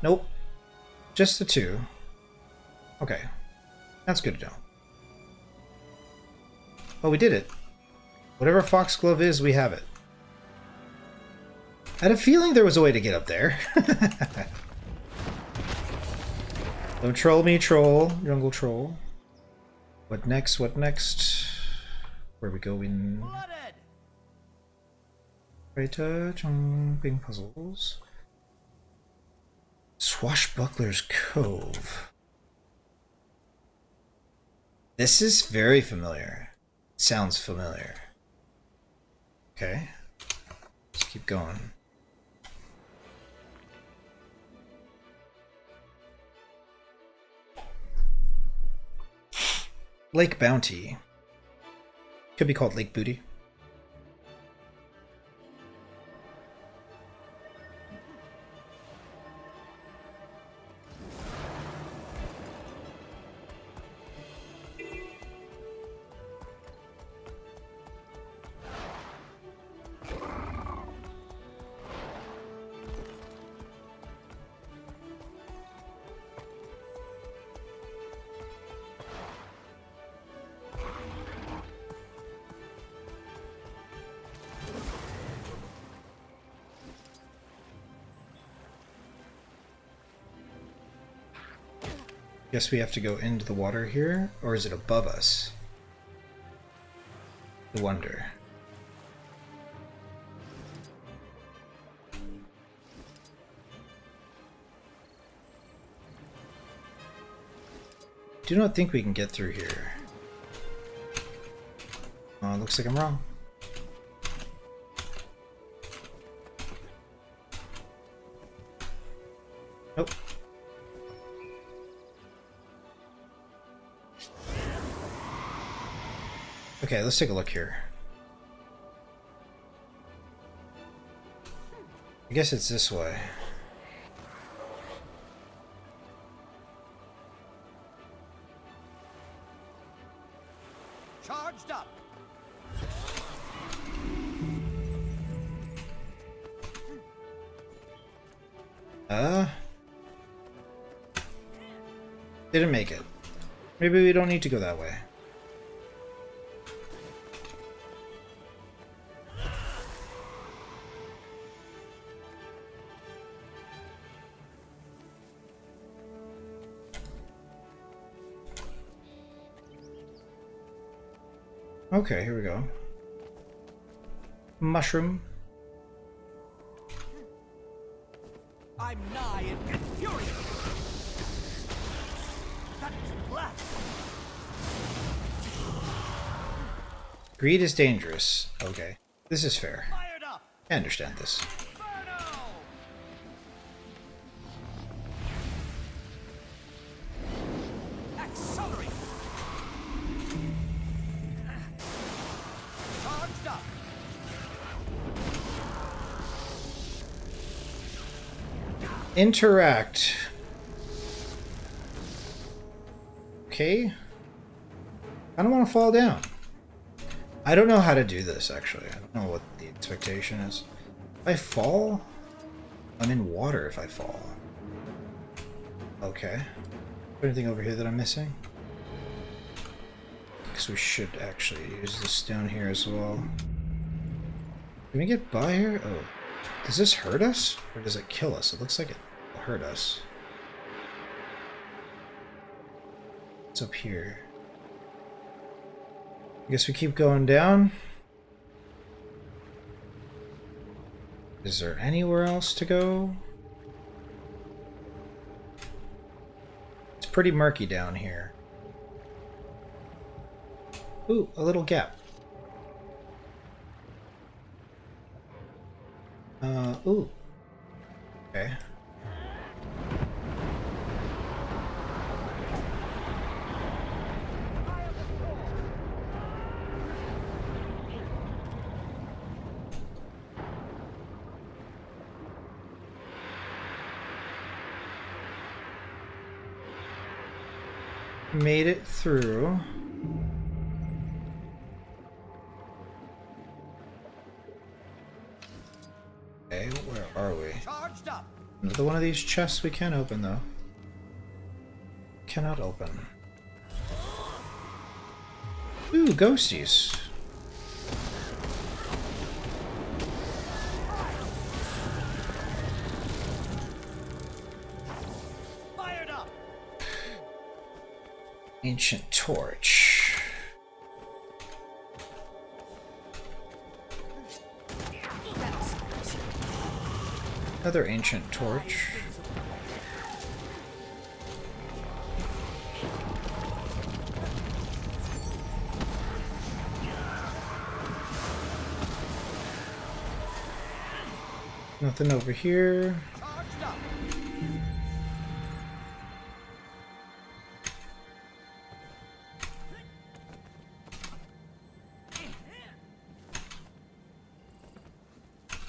Nope. Just the two. Okay. That's good to know. Oh, we did it. Whatever Foxglove is, we have it. I had a feeling there was a way to get up there. Don't troll me, troll. Jungle troll. What next? What next? Where we going? Right, jumping puzzles. Swashbuckler's Cove. This is very familiar. Sounds familiar. Okay. Let's keep going. Lake Bounty. Could be called Lake Booty. Guess we have to go into the water here, or is it above us? I wonder. Do not think we can get through here. Oh, looks like I'm wrong. Nope. Okay, let's take a look here. I guess it's this way. Charged up. up. Didn't make it. Maybe we don't need to go that way. Okay, here we go. Mushroom. I'm nigh and infuriated. That's left. Greed is dangerous. Okay, this is fair. Fired up. I understand this. Inferno. Accelerate. Charged up. Interact. Okay. I don't want to fall down. I don't know how to do this, actually. I don't know what the expectation is. If I fall, I'm in water if I fall. Okay. Anything over here that I'm missing? Because we should actually use this down here as well. Can we get by here? Oh. Does this hurt us? Or does it kill us? It looks like it will hurt us. What's up here? I guess we keep going down. Is there anywhere else to go? It's pretty murky down here. Ooh, a little gap. Ooh. Okay. Made it through. Okay, where are we? Charged up. Another one of these chests we can open, though. Cannot open. Ooh, ghosties. Fired up. Ancient torch. Another ancient torch. Nothing over here. Charged up.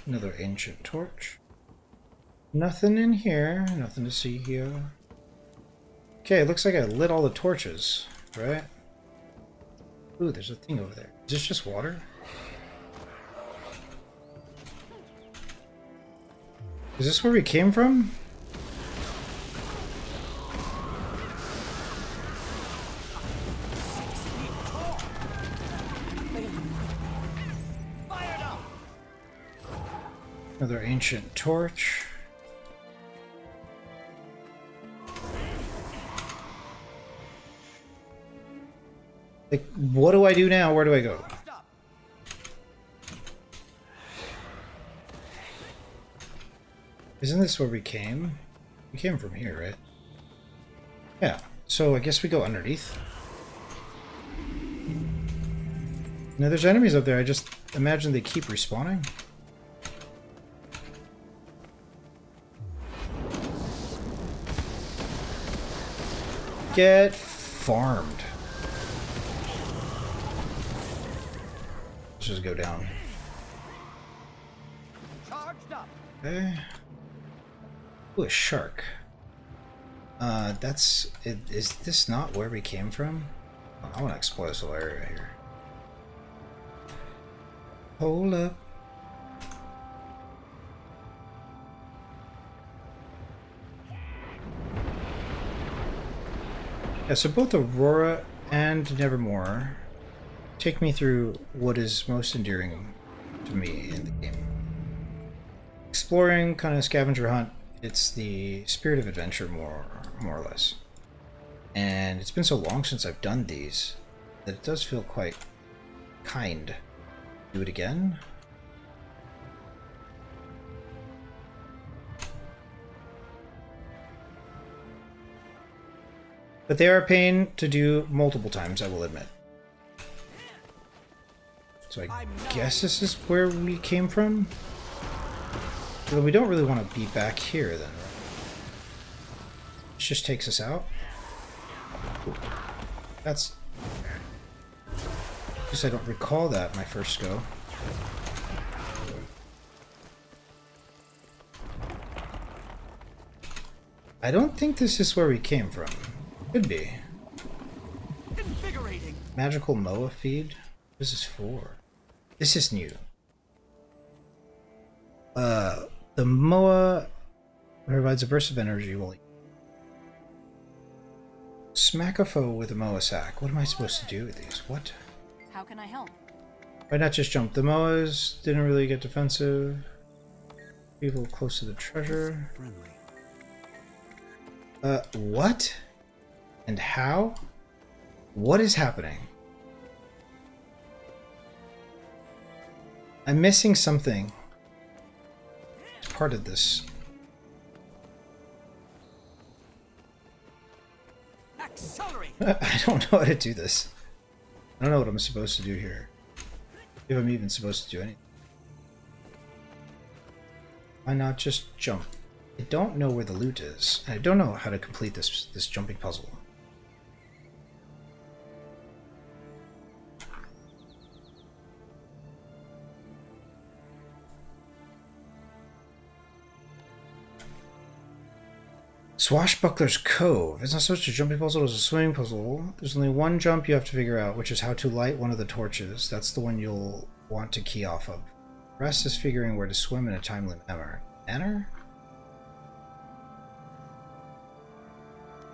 Another ancient torch. Nothing in here. Nothing to see here. Okay, it looks like I lit all the torches, right? Ooh, there's a thing over there. Is this just water? Is this where we came from? Fired up. Another ancient torch. Like, what do I do now? Where do I go? Charged up. Isn't this where we came? We came from here, right? Yeah, so I guess we go underneath. Now there's enemies up there, I just imagine they keep respawning. Get farmed. Let's just go down. Charged up. Okay. Ooh, a shark. Is this not where we came from? Oh, I want to explore this whole area here. Hold up. Yeah, so both Aurora and Nevermore take me through what is most endearing to me in the game. Exploring, kind of scavenger hunt, it's the spirit of adventure more or less. And it's been so long since I've done these that it does feel quite kind. Do it again? But they are a pain to do multiple times, I will admit. So I guess this is where we came from? Well, we don't really want to be back here then, right? This just takes us out? That's... Because I don't recall that my first go. I don't think this is where we came from. Could be. Invigorating. Magical Moa feed? What is this for? This is new. The Moa provides a burst of energy while smack a foe with a Moa sack. What am I supposed to do with these? What? How can I help? Why not just jump? The Moas didn't really get defensive. People close to the treasure. What? And how? What is happening? I'm missing something. It's part of this. Accelerate. I don't know how to do this. I don't know what I'm supposed to do here. If I'm even supposed to do anything. Why not just jump? I don't know where the loot is. I don't know how to complete this jumping puzzle. Swashbuckler's Cove. It's not such a jumping puzzle, it's a swimming puzzle. There's only one jump you have to figure out, which is how to light one of the torches. That's the one you'll want to key off of. The rest is figuring where to swim in a timely manner?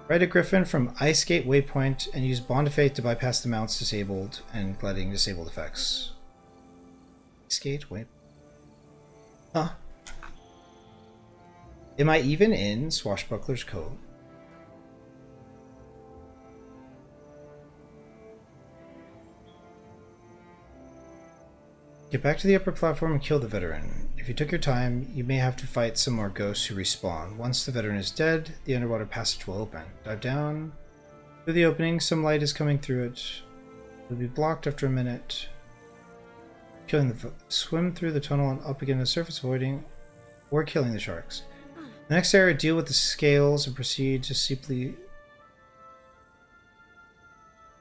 Ride a griffin from Ice Gate Waypoint and use Bond of Faith to bypass the mounts disabled and gliding disabled effects. Ice Gate Waypoint? Huh? Am I even in Swashbuckler's Cove? Get back to the upper platform and kill the veteran. If you took your time, you may have to fight some more ghosts who respawn. Once the veteran is dead, the underwater passage will open. Dive down. Through the opening, some light is coming through it. It will be blocked after a minute. Swim through the tunnel and up again to the surface, avoiding or killing the sharks. The next area, deal with the scales and proceed to steeply...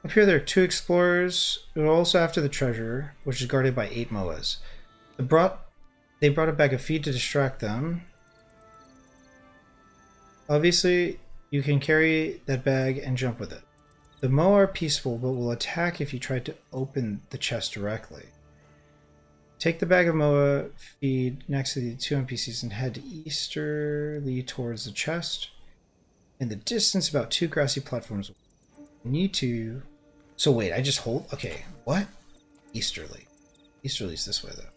Up here there are 2 explorers, but also after the treasure, which is guarded by 8 Moas. They brought a bag of feed to distract them. Obviously, you can carry that bag and jump with it. The Moa are peaceful, but will attack if you try to open the chest directly. Take the bag of Moa feed next to the 2 NPCs and head easterly towards the chest. In the distance, about 2 grassy platforms. You need to... So wait, I just hold... Okay, what? Easterly. Easterly's this way, though.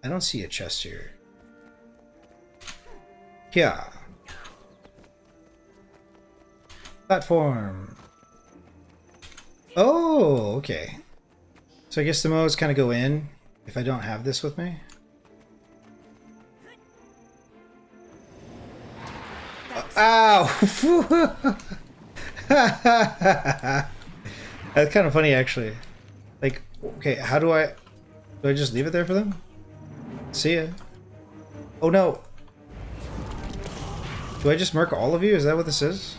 I don't see a chest here. Yeah. Platform. Oh, okay. So I guess the Moas kind of go in if I don't have this with me. Ow! That's kind of funny, actually. Like, okay, how do I... Do I just leave it there for them? See ya. Oh no! Do I just murk all of you? Is that what this is?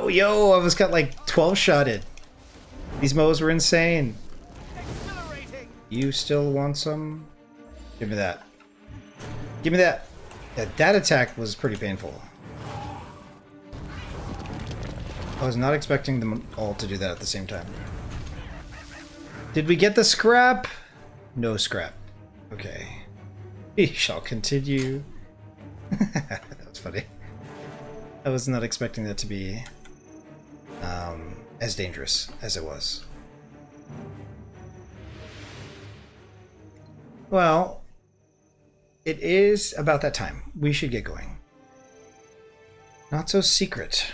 Yo, I was got like 12 shotted. These Moas were insane. You still want some? Give me that. Give me that. Yeah, that attack was pretty painful. I was not expecting them all to do that at the same time. Did we get the scrap? No scrap. Okay. We shall continue. That was funny. I was not expecting that to be as dangerous as it was. Well, it is about that time. We should get going. Not so secret.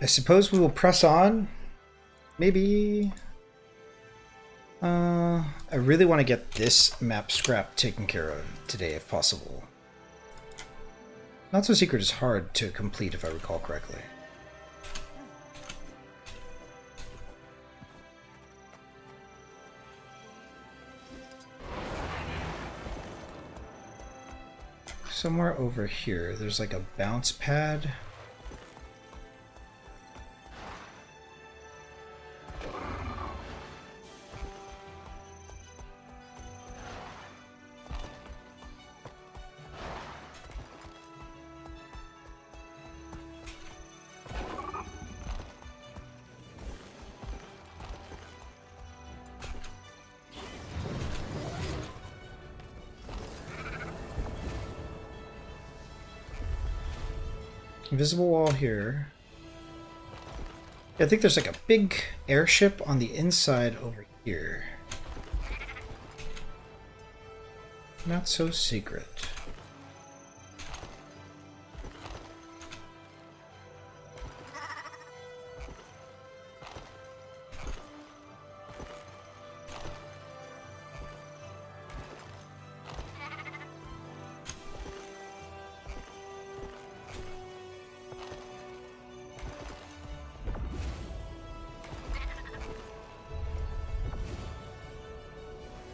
I suppose we will press on. Maybe. I really want to get this map scrap taken care of today if possible. Not So Secret is hard to complete if I recall correctly. Somewhere over here, there's like a bounce pad. Invisible wall here. I think there's like a big airship on the inside over here. Not So Secret.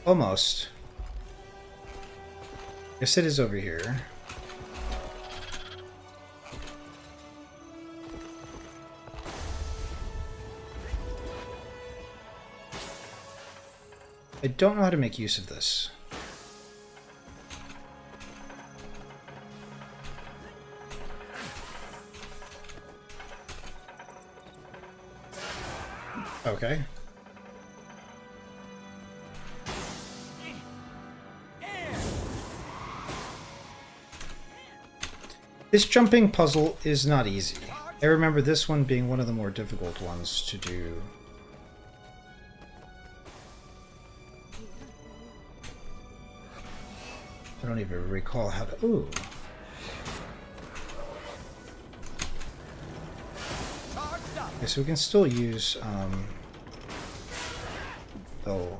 Almost. Guess it is over here. I don't know how to make use of this. Okay. This jumping puzzle is not easy. I remember this one being one of the more difficult ones to do. I don't even recall how to... Ooh. Okay, so we can still use... Oh.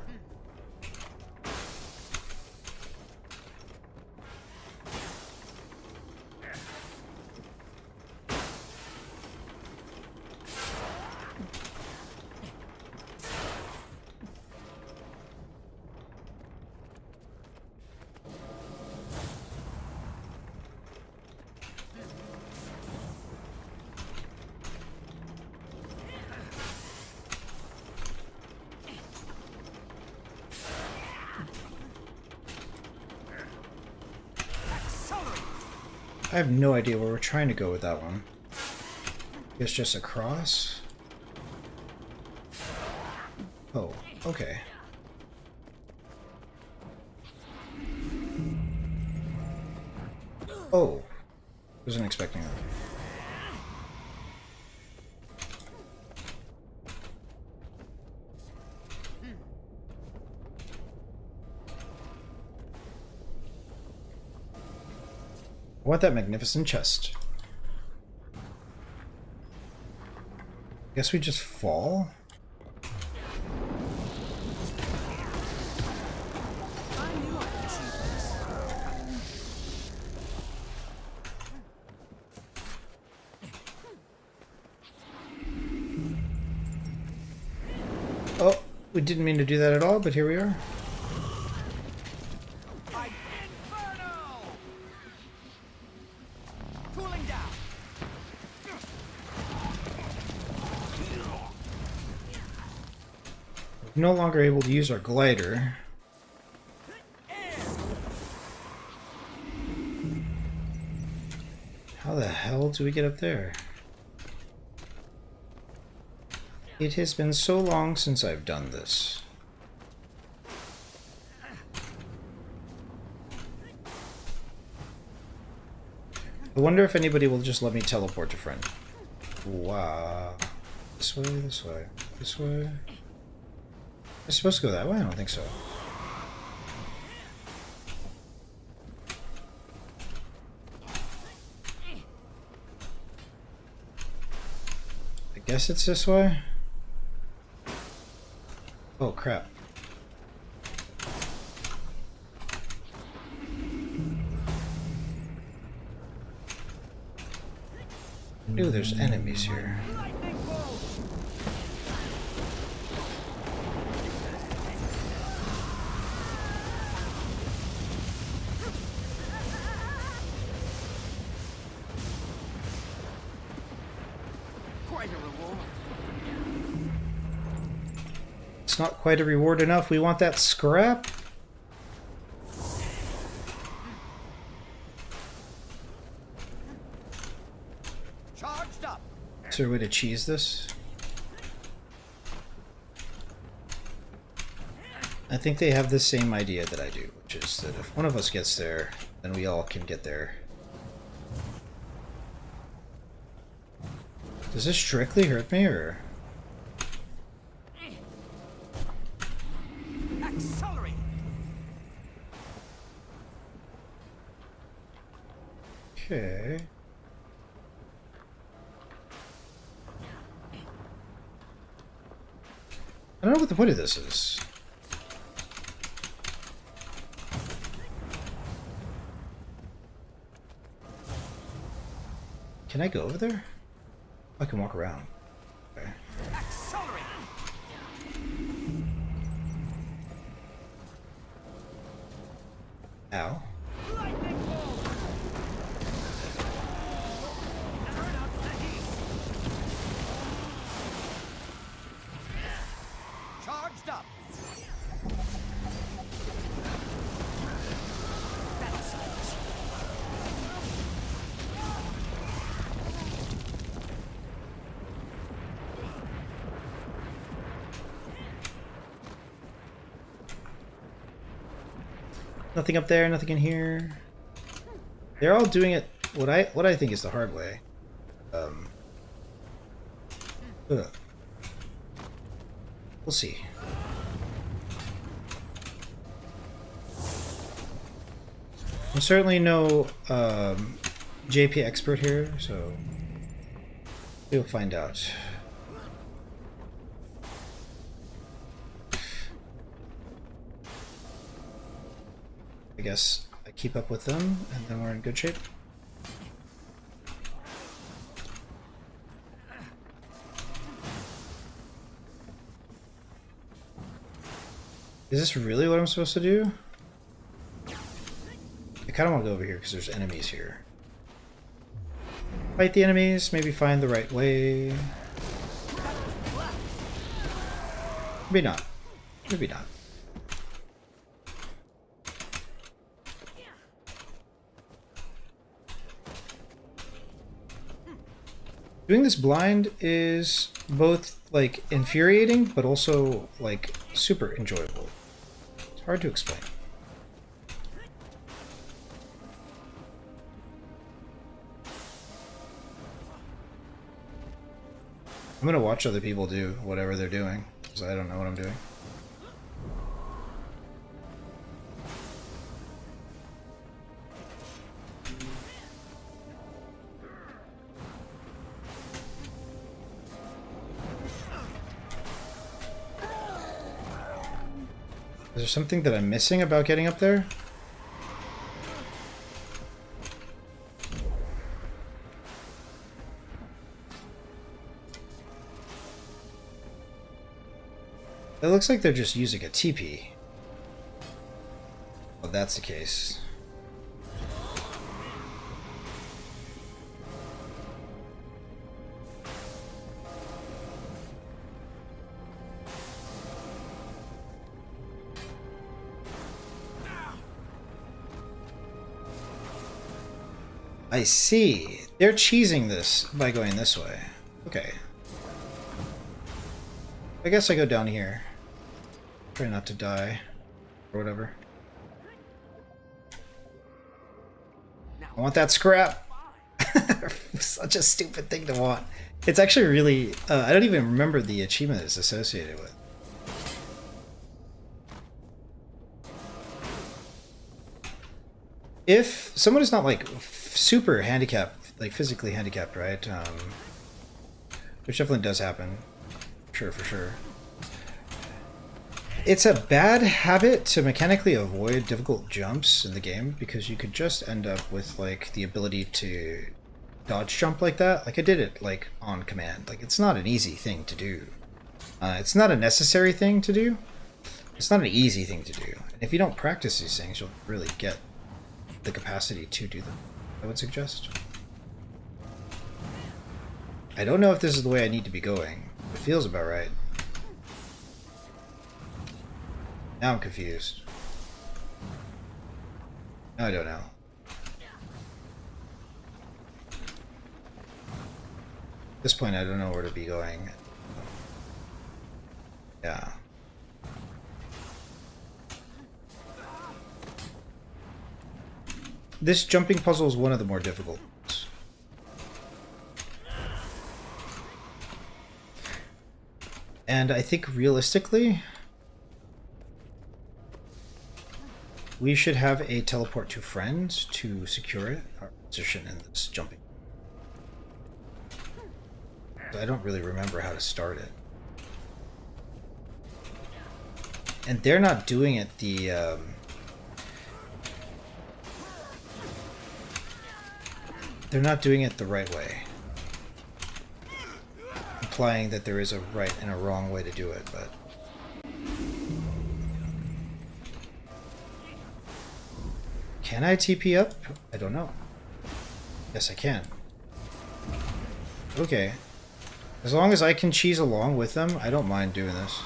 I have no idea where we're trying to go with that one. It's just across? Oh, okay. Oh, wasn't expecting that. I want that magnificent chest. Guess we just fall? Oh, we didn't mean to do that at all, but here we are. No longer able to use our glider. How the hell do we get up there? It has been so long since I've done this. I wonder if anybody will just let me teleport to friend. Wow. This way, this way, this way. I'm supposed to go that way? I don't think so. I guess it's this way? Oh crap. Ooh, there's enemies here. Quite a reward. It's not quite a reward enough. We want that scrap. Charged up. Is there a way to cheese this? I think they have the same idea that I do, which is that if one of us gets there, then we all can get there. Does this strictly hurt me, or? Accelerate. Okay. I don't know what the point of this is. Can I go over there? I can walk around. Okay. Accelerate. Ow. Lightning bolt. Turn up the heat. Charged up. Battle silence. Nothing up there, nothing in here. They're all doing it what I think is the hard way. We'll see. I'm certainly no JP expert here, so we'll find out. I guess I keep up with them, and then we're in good shape. Is this really what I'm supposed to do? I kind of want to go over here because there's enemies here. Fight the enemies, maybe find the right way. Maybe not. Maybe not. Doing this blind is both, like, infuriating, but also, like, super enjoyable. It's hard to explain. I'm gonna watch other people do whatever they're doing, because I don't know what I'm doing. Is there something that I'm missing about getting up there? It looks like they're just using a TP. Well, that's the case. I see. They're cheesing this by going this way. Okay. I guess I go down here. Try not to die. Or whatever. I want that scrap! Such a stupid thing to want. It's actually really... I don't even remember the achievement it's associated with. If someone is not like super handicapped, like physically handicapped, right? Which definitely does happen. Sure, for sure. It's a bad habit to mechanically avoid difficult jumps in the game because you could just end up with like the ability to dodge jump like that. Like I did it like on command. Like it's not an easy thing to do. It's not a necessary thing to do. It's not an easy thing to do. And if you don't practice these things, you'll really get the capacity to do them, I would suggest. I don't know if this is the way I need to be going. It feels about right. Now I'm confused. Now I don't know. At this point I don't know where to be going. Yeah. This jumping puzzle is one of the more difficult ones. And I think realistically, we should have a teleport to friends to secure it, our position in this jumping. I don't really remember how to start it. And they're not doing it the... they're not doing it the right way. Implying that there is a right and a wrong way to do it, but... Can I TP up? I don't know. Yes, I can. Okay. As long as I can cheese along with them, I don't mind doing this.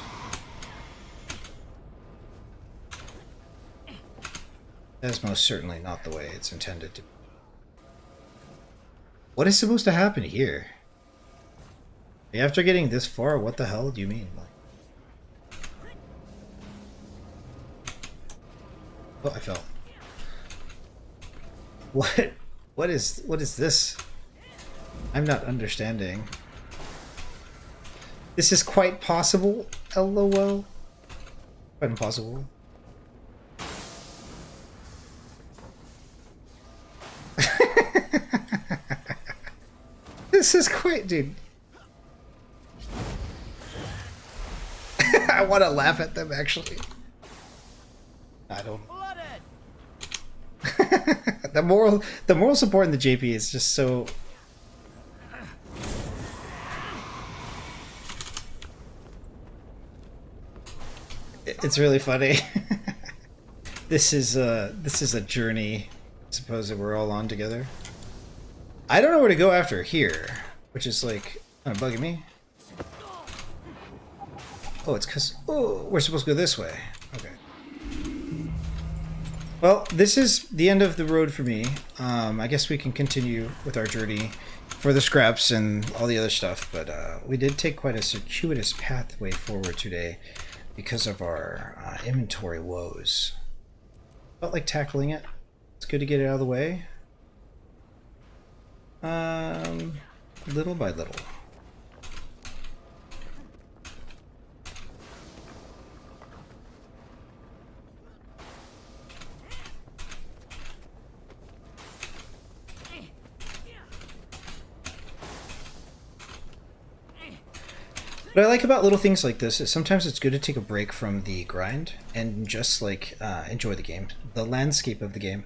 That is most certainly not the way it's intended to be. What is supposed to happen here? After getting this far, what the hell do you mean? Oh, I fell. What is this? I'm not understanding. This is quite possible, LOL. Quite impossible. This is quite, dude. I want to laugh at them, actually. I don't. the moral support in the JP is just so. It's really funny. This is a journey, I suppose, that we're all on together. I don't know where to go after here, which is like kind of bugging me. Oh, it's because we're supposed to go this way. Okay. Well, this is the end of the road for me. I guess we can continue with our journey for the scraps and all the other stuff, but we did take quite a circuitous pathway forward today because of our inventory woes. Felt like tackling it. It's good to get it out of the way. Little by little. What I like about little things like this is sometimes it's good to take a break from the grind and just like enjoy the game, the landscape of the game.